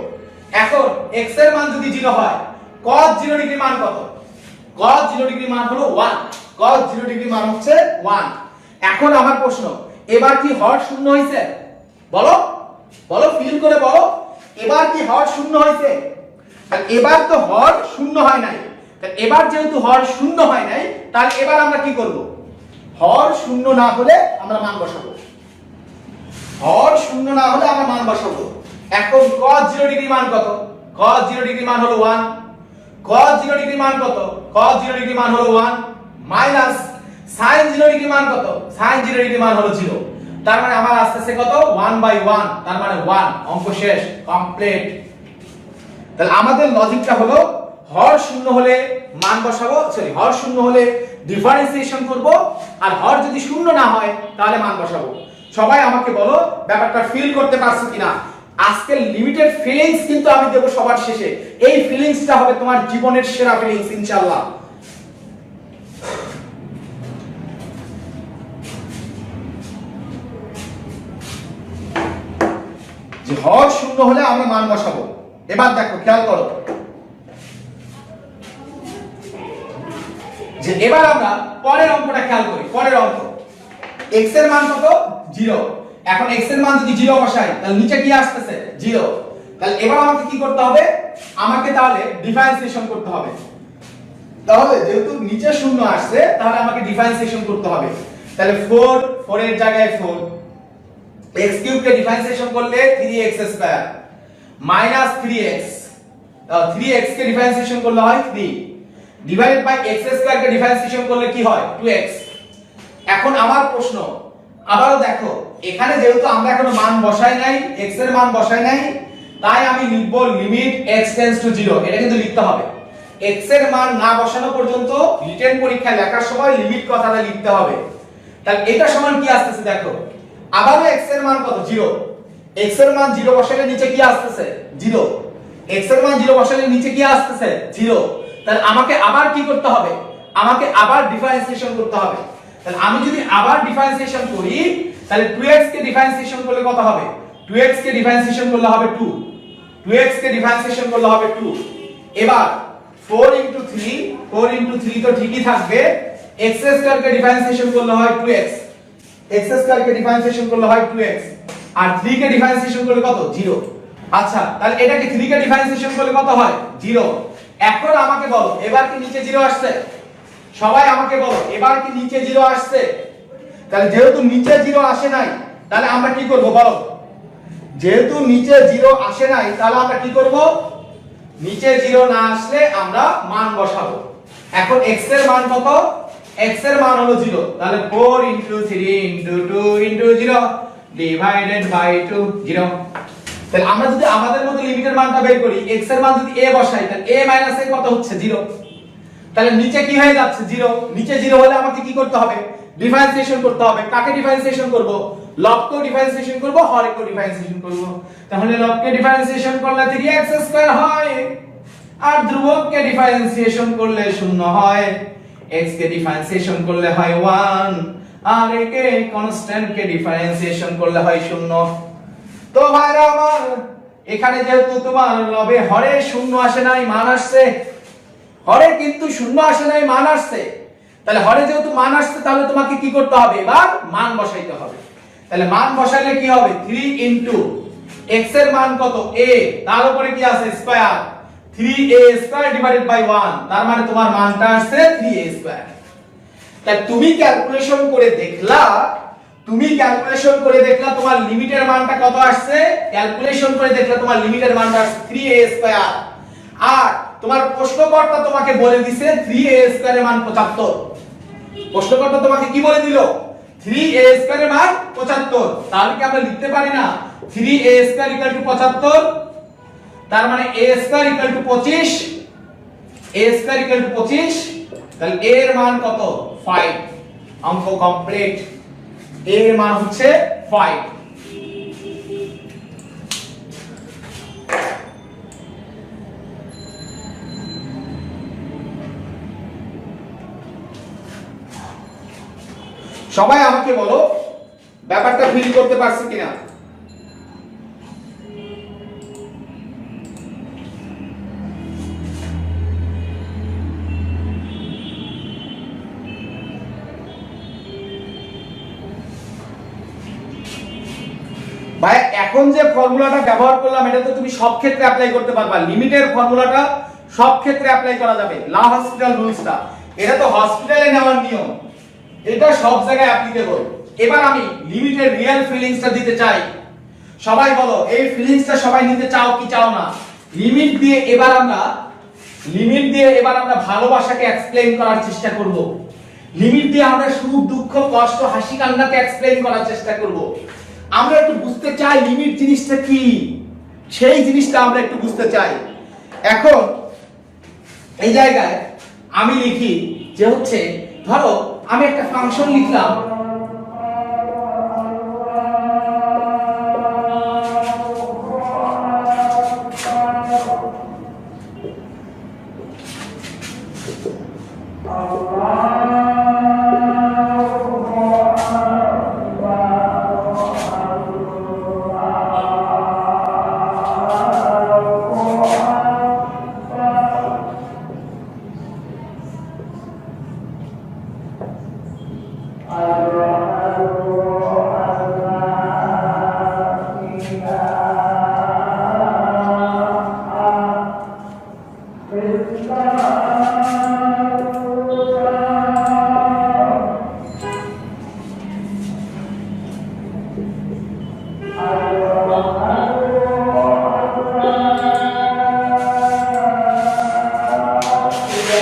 এখন x এর মান যদি 0 হয়, cos 0 ডিগ্রি মান কত? cos 0 ডিগ্রি মান হলো 1। cos 0 ডিগ্রি মান হচ্ছে 1। এখন আমার প্রশ্ন, এবার কি হর শূন্য হইছে? বলো বলো, ফিল করে বলো, এবার কি হর শূন্য হইছে? আর এবার তো হর শূন্য হয় নাই। তাহলে এবার যেহেতু হর শূন্য হয় নাই, তাহলে এবার আমরা কি করব? হর শূন্য না হলে আমরা মান বসাবো, হর শূন্য না হলে আমরা মান বসাবো। এখন cos 0 ডিগ্রি মান কত? cos 0 ডিগ্রি মান হলো 1। cos 0 ডিগ্রি মান কত? cos 0 ডিগ্রি মান হলো 1 মাইনাস sin 0 ডিগ্রি মান কত? sin 0 ডিগ্রি মান হলো 0। তার মানে আমার আসছে কত? 1/1, তার মানে 1। অঙ্ক শেষ, কমপ্লিট। তাহলে আমাদের লজিকটা হলো হর শূন্য হলে মান বসাবো, সরি হর শূন্য হলে ডিফারেন্সিয়েশন করব, আর হর যদি শূন্য না হয় তাহলে মান বসাবো। সবাই আমাকে বলো ব্যাপারটা ফিল করতে পারছো কিনা? আজকে লিমিটেড ফিলিংস কিন্তু আমি দেব সবার শেষে। এই ফিলিংসটা হবে তোমার জীবনের সেরা ফিলিংস ইনশাআল্লাহ। যে হর শূন্য হলে আমরা মান বসাবো। এবার দেখো, খেয়াল করো যে এবার আমরা পরের অঙ্কটা খেয়াল করি। পরের অঙ্ক, x এর মান কত? 0। এখন x এর মান যদি 0 বসাই তাহলে নিচে কি আসতেছে? 0। তাহলে এবার আমাকে কি করতে হবে? আমাকে তাহলে ডিফারেন্সিয়েশন করতে হবে। তাহলে যেহেতু নিচে শূন্য আসছে, তাহলে আমাকে ডিফারেন্সিয়েশন করতে হবে। তাহলে 4 এর জায়গায় 4, x কিউব কে ডিফারেন্সিয়েশন করলে 3x square minus 3x, 3x কে ডিফারেন্সিয়েশন করলে হয় 3 ডিভাইডেড বাই x স্কয়ার কে ডিফারেন্সিয়েশন করলে কি হয়? 2x। এখন আমার প্রশ্ন, আবারও দেখো, এখানে যেহেতু আমরা এখনো মান বসাই নাই, x এর মান বসাই নাই, তাই আমি লিখব লিমিট x টেন্ডস টু 0। এটা কিন্তু লিখতে হবে। x এর মান না বসানো পর্যন্ত রিটেন পরীক্ষায় লেখার সময় লিমিট কথাটা লিখতে হবে। তাহলে এটা সমান কি আসতেছে দেখো, আবারও x এর মান কত? 0। x এর মান 0 বসালে নিচে কি আসতেছে? 0। x এর মান 0 বসালে নিচে কি আসতেছে? 0। তাহলে আমাকে আবার কি করতে হবে? আমাকে আবার ডিফারেন্সিয়েশন করতে হবে। তাহলে আমি যদি আবার ডিফারেন্সিয়েশন করি, তাহলে 2x কে ডিফারেন্সিয়েশন করলে কত হবে? 2x কে ডিফারেন্সিয়েশন করলে হবে 2। 2x কে ডিফারেন্সিয়েশন করলে হবে 2। এবার 4 * 3, 4 * 3 তো ঠিকই থাকবে। x স্কয়ার কে ডিফারেন্সিয়েশন করলে হয় 2x, x স্কয়ার কে ডিফারেন্সিয়েশন করলে হয় 2x, আর 3 কে ডিফারেন্সিয়েশন করলে কত? 0। আচ্ছা, তাহলে এটাকে 3 কে ডিফারেন্সিয়েশন করলে কত হয়? 0। এখন আমাকে বলো, এবার কি নিচে 0 আসছে? সবাই আমাকে বলো, এবার কি নিচে 0 আসছে? তাহলে যেহেতু নিচে 0 আসে নাই, তাহলে আমরা কি করব বলো? যেহেতু নিচে 0 আসে নাই, তাহলে আমরা কি করব? নিচে 0 না আসলে আমরা মান বসাবো। এখন x এর মান কত? x এর মান হলো 0। তাহলে 4 * 3 * 2 * 0 ডিভাইডেড বাই 2, 0। তাহলে আমরা যদি আমাদের মতো লিমিটের মানটা বের করি, x এর মান যদি a বসাই, তাহলে a - a কত হচ্ছে 0। তাহলে নিচে কি হয়ে যাচ্ছে 0। নিচে 0 হলে আমাকে কি করতে হবে? ডিফারেন্সিয়েশন করতে হবে। কাকে ডিফারেন্সিয়েশন করব? লবকে ডিফারেন্সিয়েশন করব, হরকে ডিফারেন্সিয়েশন করব। তাহলে লবকে ডিফারেন্সিয়েশন করলে 3x² হয়, আর ধ্রুবককে ডিফারেন্সিয়েশন করলে 0 হয়, x কে ডিফারেন্সিয়েশন করলে হয় 1, আর একে কনস্ট্যান্ট কে ডিফারেন্সিয়েশন করলে হয় 0। তো ভাইরা আমার, এখানে যেহেতু তোমার লবে হরে 0 আসে নাই, মান আসছে। হরে কিন্তু 0 আসে নাই, মান আসছে। তাহলে হরে যেহেতু মান আসছে, তাহলে তোমাকে কি করতে হবে? এবার মান বসাইতে হবে। তাহলে মান বসাইলে কি হবে? 3 ইনটু x এর মান কত? a, তার উপরে কি আছে? স্কয়ার, 3a² ডিভাইডেড বাই 1, তার মানে তোমার মানটা আসছে 3a²। তাহলে তুমি ক্যালকুলেশন করে দেখলা, তোমার লিমিটের মানটা কত আসছে? ক্যালকুলেশন করে দেখলা তোমার লিমিটের মানটা আসছে 3a²। আর তোমার প্রশ্নকর্তা তোমাকে বলে দিছে 3a² এর মান 75। প্রশ্নকর্তা তোমাকে কি বলে দিল? 3a² এর মান 75। তাহলে কি আমরা লিখতে পারি না 3a² = 75? তার মানে a² = 25, a² = 25। তাহলে a এর মান কত? 5। অঙ্ক কমপ্লিট। a এর মান হচ্ছে 5। সবাই আমাকে বলো ব্যাপারটা ফিল করতে পারছি কিনা? ভাই এখন যে ফর্মুলাটা ব্যবহার করলাম, এটা তো তুমি সব ক্ষেত্রে অ্যাপ্লাই করতে পারবা। লিমিটের ফর্মুলাটা সব ক্ষেত্রে অ্যাপ্লাই করা যাবে। লা হসপিটাল রুলসটা, এটা তো হসপিটালে নেওয়ার নিয়ম, এটা সব জায়গায় অ্যাপ্লিকেবল। এবার আমি লিমিটের রিয়েল ফিলিংসটা দিতে চাই। সবাই বলো এই ফিলিংসটা সবাই নিতে চাও কি চাও না? লিমিট দিয়ে এবার আমরা ভালোবাসাকে এক্সপ্লেইন করার চেষ্টা করব। লিমিট দিয়ে আমরা সুখ, দুঃখ, কষ্ট, হাসি, কান্নাকে এক্সপ্লেইন করার চেষ্টা করব। আমরা একটু বুঝতে চাই লিমিট জিনিসটা কি, সেই জিনিসটা আমরা একটু বুঝতে চাই। এখন এই জায়গায় আমি লিখি যে হচ্ছে, ধরো আমি একটা ফাংশন লিখলাম,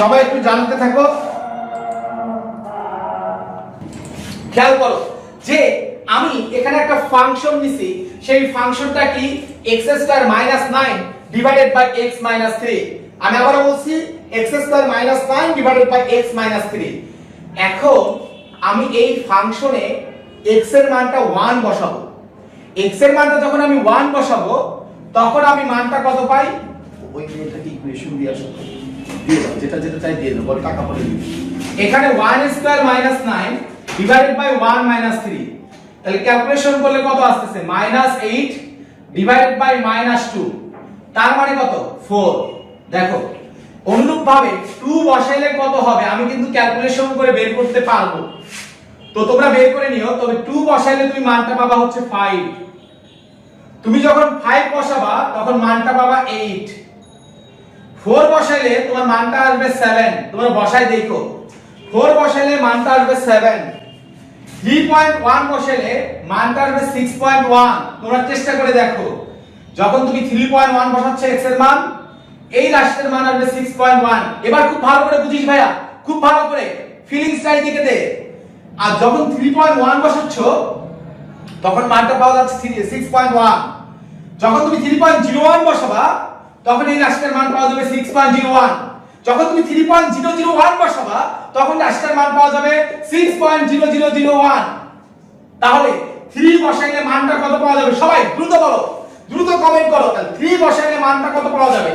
সবাই একটু জানতে থাকো। খেয়াল করো যে আমি এখানে একটা ফাংশন নিছি, সেই ফাংশনটা কি? x² - 9 divided by x - 3। আমি আবার বলছি x² - 9 ডিভাইডেড বাই x - 3। এখন আমি এই ফাংশনে x এর মানটা 1 বসাবো। x এর মানটা যখন আমি 1 বসাবো, তখন আমি মানটা কত পাই? ওই মেয়েটাকে ইকুয়েশন দিয়ে আসো, দিয়ে দাও, যেটা যেটা চাই দিয়ে দাও, বল টাকা পড়ে দিই। এখানে 1² - 9 ডিভাইডেড বাই 1 - 3, তাহলে ক্যালকুলেশন করলে কত আসছে? -8 ডিভাইডেড বাই -2, তার মানে কত? 4। দেখো অনুরূপভাবে 2 বসাইলে কত হবে? আমি কিন্তু ক্যালকুলেশন করে বের করতে পারবো, তো তোমরা বের করে নিও। তবে 2 বসাইলে তুমি মানটা পাবা হচ্ছে 5। তুমি যখন 5 বসাবা তখন মানটা পাবা 8। 4 বসাইলে তোমার মানটা আসবে 7। তোমরা বসাই দেখো, 4 বসাইলে মানটা আসবে 7। 3.1 বসাইলে মানটা আসবে 6.1। তোমরা চেষ্টা করে দেখো, যখন তুমি 3.1 বসাচ্ছ x এর মান, এই রাশির মান আসবে 6.1। এবার খুব ভালো করে বুঝিস ভাইয়া, খুব ভালো করে ফিলিংসটা দিকে দে। আর যখন 3.1 বসাচ্ছ, তখন মানটা পাওয়া যাচ্ছে 6.1। যখন তুমি 3.01 বসাবা তখন এই রাশিটার মান পাওয়া যাবে 6.01। যখন তুমি 3.001 বসাবা তখন রাশিটার মান পাওয়া যাবে 6.0001। তাহলে 3 বসাইলে মানটা কত পাওয়া যাবে? সবাই দ্রুত বলো, দ্রুত কমেন্ট করো। তাহলে 3 বসাইলে মানটা কত পাওয়া যাবে?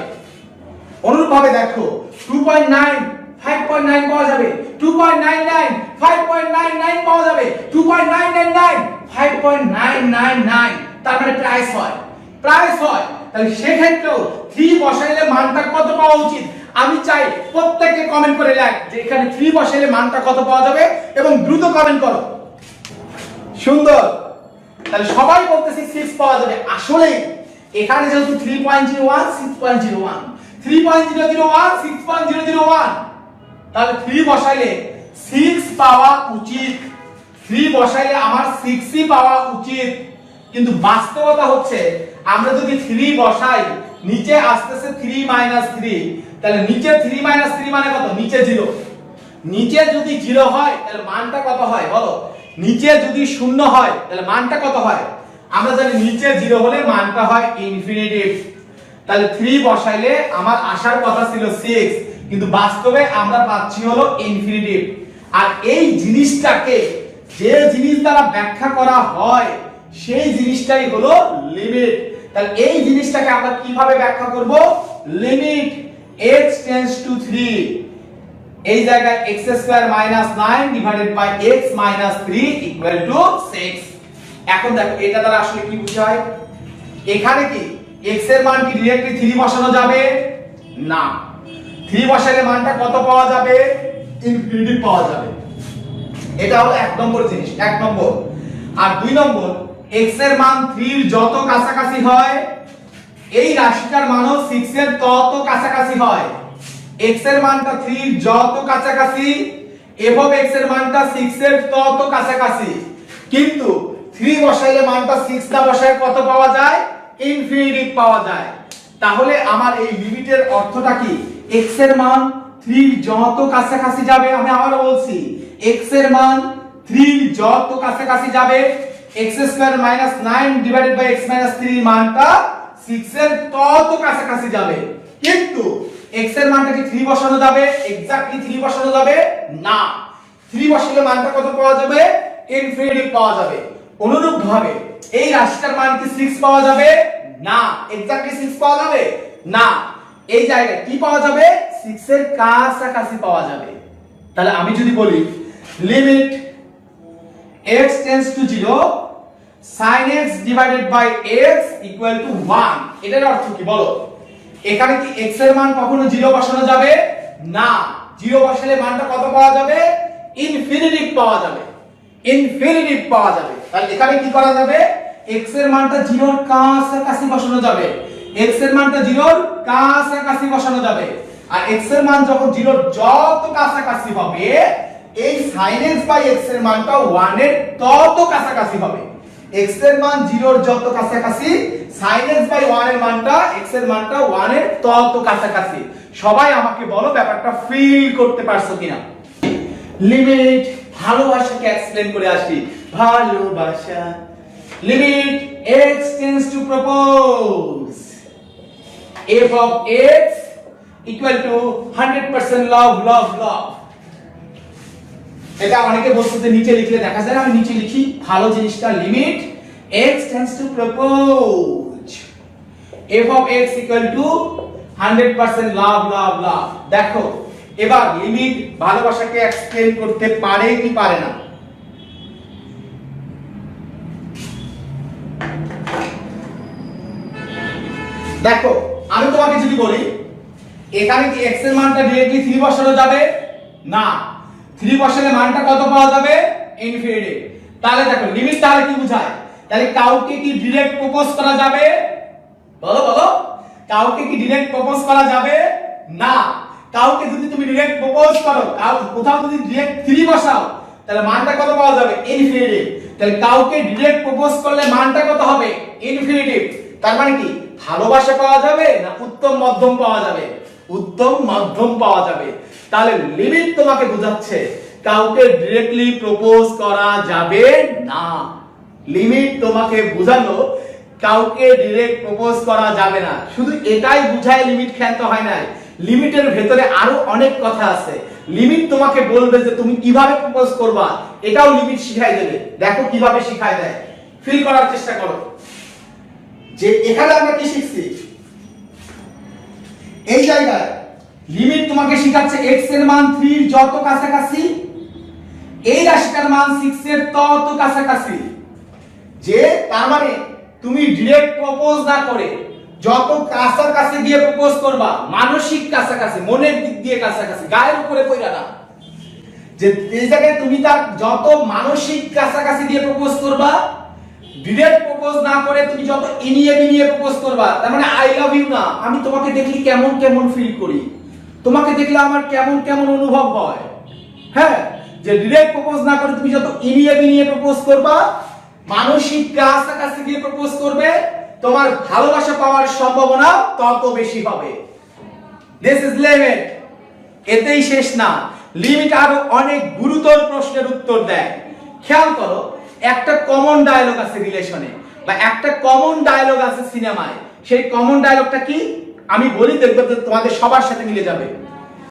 অনুরূপভাবে দেখো 2.9 5.9 পাওয়া যাবে, 2.99 5.99 পাওয়া যাবে, 2.999 5.999। তার মানে প্রাইস হয়, প্রাইস হয়। তাহলে সেক্ষেত্রেও 3 বসাইলে মানটা কত পাওয়া উচিত? আমি চাই প্রত্যেককে কমেন্ট করে লেখ যে এখানে 3 বসাইলে মানটা কত পাওয়া যাবে এবং দ্রুত কমেন্ট করো। সুন্দর। তাহলে সবাই বলতেছে 6 পাওয়া যাবে। আসলে এখানে যেহেতু 3.01 6.01 3.001 6.001, তাহলে 3 বসাইলে 6 পাওয়া উচিত। 3 বসাইলে আমার 6ই পাওয়া উচিত, কিন্তু বাস্তবতা হচ্ছে আমরা যদি 3 বসাই নিচে আসতেছে 3 3, তাহলে নিচে 3 3 মানে কত? নিচে 0। নিচে যদি 0 হয় তাহলে মানটা কত হয় বলো? নিচে যদি 0 হয় তাহলে মানটা কত হয়? আমরা জানি নিচে 0 হলে মানটা হয় ইনফিনিটিভ। তাহলে 3 বসাইলে আমার আসার কথা ছিল 6, কিন্তু বাস্তবে আমরা পাচ্ছি হলো ইনফিনিটিভ। আর এই জিনিসটাকে যে জিনিস দ্বারা ব্যাখ্যা করা হয় সেই জিনিসটাই হলো লিমিট। তাহলে এই জিনিসটাকে আমরা কিভাবে ব্যাখ্যা করব? লিমিট x টেন্ডস টু 3, এই জায়গায় x² - 9 divided by x - 3 equal to 6। এখন দেখো এটা দ্বারা আসলে কি বোঝায়? এখানে কি x এর মান কি डायरेक्टली 3 বসানো যাবে? না। 3 বসালে মানটা কত পাওয়া যাবে? ইনফিনিটি পাওয়া যাবে। এটা হলো 1 নম্বর জিনিস, 1 নম্বর। আর 2 নম্বর, x এর মান 3 এর যত কাছাকাছি হয় এই রাশিটার মানও 6 এর তত কাছাকাছি হয়। x এর মানটা 3 এর যত কাছাকাছি এবং x এর মানটা 6 এর তত কাছাকাছি, কিন্তু 3 বসাইলে মানটা 6 না বসায় কত পাওয়া যায়? ইনফিনিটি পাওয়া যায়। তাহলে আমার এই লিমিটের অর্থটা কি? x এর মান 3 এর যত কাছাকাছি যাবে, আমি আবারো বলছি x এর মান 3 এর যত কাছাকাছি যাবে x² - 9 ডিভাইডেড বাই x - 3 মানটা 6 এর তত কাছাকাছি যাবে। কিন্তু x এর মানটা কি 3 বসানো যাবে? এক্স্যাক্টলি 3 বসানো যাবে না। 3 বসালে মানটা কত পাওয়া যাবে? ইনফিনিটি পাওয়া যাবে। অনুরূপভাবে এই রাশিটার মান কি 6 পাওয়া যাবে? না। এক্স্যাক্টলি 6 পাওয়া যাবে না। এই জায়গায় কি পাওয়া যাবে? 6 এর কাছাকাছি পাওয়া যাবে। তাহলে আমি যদি বলি limit x tends to 0 sin x divided by x equal to 1, এটার অর্থ কি বলো? এখানে কি x এর মান কখনো 0 বসানো যাবে না। 0 বসালে মানটা কত পাওয়া যাবে? ইনফিনিটি পাওয়া যাবে, ইনফিনিটি পাওয়া যাবে। তাহলে এখানে কি করা যাবে? x এর মানটা 0 এর কাছাকাছি বসানো যাবে, x এর মানটা 0 এর কাছাকাছি বসানো যাবে। আর x এর মান যখন 0 এর যত কাছাকাছি হবে এই sin x বাই x এর মানটা 1 এর তত কাছাকাছি হবে। x এর মান 0 এর যত কাছাকাছি sin x বাই 1 এর মানটা x এর মানটা 1 এর তত কাছাকাছি। সবাই আমাকে বলো ব্যাপারটা ফিল করতে পারছো কিনা? লিমিট, ভালোবাসাকে এক্সপ্লেইন করে আসি। ভালোবাসা limit x tends two propose f of x equal to 100% love love love। এটা অনেকে বলছে যে নিচে লিখলে দেখা যায় না, আমি নিচে লিখি ভালো জিনিসটা। Limit x tends two propose f of x equal to 100% love love love। দেখো এবার লিমিট ভালোবাসাকে এক্সপ্লেইন করতে পারে কি পারে না? দেখো আমি তোমাকে যদি বলি এখানে কি x এর মানটা डायरेक्टली 3 বসানো যাবে না। 3 বসালে মানটা কত পাওয়া যাবে? ইনফিনিটি। তাহলে দেখো লিমিট তাহলে কি বোঝায়? তাহলে কাউকে কি ডাইরেক্ট প্রপোজ করা যাবে? বলো বলো, কাউকে কি ডাইরেক্ট প্রপোজ করা যাবে না। কাউকে যদি তুমি ডাইরেক্ট প্রপোজ করো, কোথাও যদি ডাইরেক্ট 3 বসাও তাহলে মানটা কত পাওয়া যাবে? ইনফিনিটি। তাহলে কাউকে ডাইরেক্ট প্রপোজ করলে মানটা কত হবে? ইনফিনিটি। তার মানে কি ভালোবাসা পাওয়া যাবে না উত্তম মধ্যম পাওয়া যাবে? উত্তম মধ্যম পাওয়া যাবে। তাহলে লিমিট তোমাকে বোঝাচ্ছে কাউকে ডাইরেক্টলি প্রপোজ করা যাবে না। লিমিট তোমাকে বোঝালো কাউকে ডিরেক্ট প্রপোজ করা যাবে না। শুধু এটাই বুঝায় লিমিট খেলতে হয় না, লিমিটের ভেতরে আরো অনেক কথা আছে। লিমিট তোমাকে বলবে যে তুমি কিভাবে প্রপোজ করবা, এটাও লিমিট শিখাই দেবে। দেখো কিভাবে শিখাই দেয়, ফিল করার চেষ্টা করো। যে এখানে আমরা কি শিখছি, এই জায়গায় লিমিট তোমাকে শিখাচ্ছে x এর মান 3 এর যত কাছাকাছি, এই রাশিটার মান 6 এর তত কাছাকাছি। যে তার মানে তুমি ডাইরেক্ট প্রপোজ না করে যত কাছাকাছি গিয়ে প্রপোজ করবা, মানসিক কাছাকাছি, মনের দিক দিয়ে কাছাকাছি, গায়ের উপরে কইরা না, যে এই জায়গায় তুমি তার যত মানসিক কাছাকাছি দিয়ে প্রপোজ করবা, ডাইরেক্ট প্রপোজ না করে তুমি যত ইনিয়ে বিনিয়ে প্রপোজ করবা, তার মানে আই লাভ ইউ না, আমি তোমাকে দেখলে কেমন কেমন ফিল করি, তোমাকে দেখলে আমার কেমন কেমন অনুভব হয়। হ্যাঁ, যে ডাইরেক্ট প্রপোজ না করে তুমি যত ইনিয়ে বিনিয়ে প্রপোজ করবা, মানসিক কাছাকাছি গিয়ে প্রপোজ করবে, তোমার ভালোবাসা পাওয়ার সম্ভাবনা তত বেশি হবে। This is limit. এতেই শেষ না, লিমিট আরো অনেক গুরুতর প্রশ্নের উত্তর দেয়। খেয়াল করো, একটা কমন ডায়লগ আছে রিলেশনে, বা একটা কমন ডায়লগ আছে সিনেমায়। সেই কমন ডায়লগটা কি আমি বলি, দেখবে তোমাদের সবার সাথে মিলে যাবে।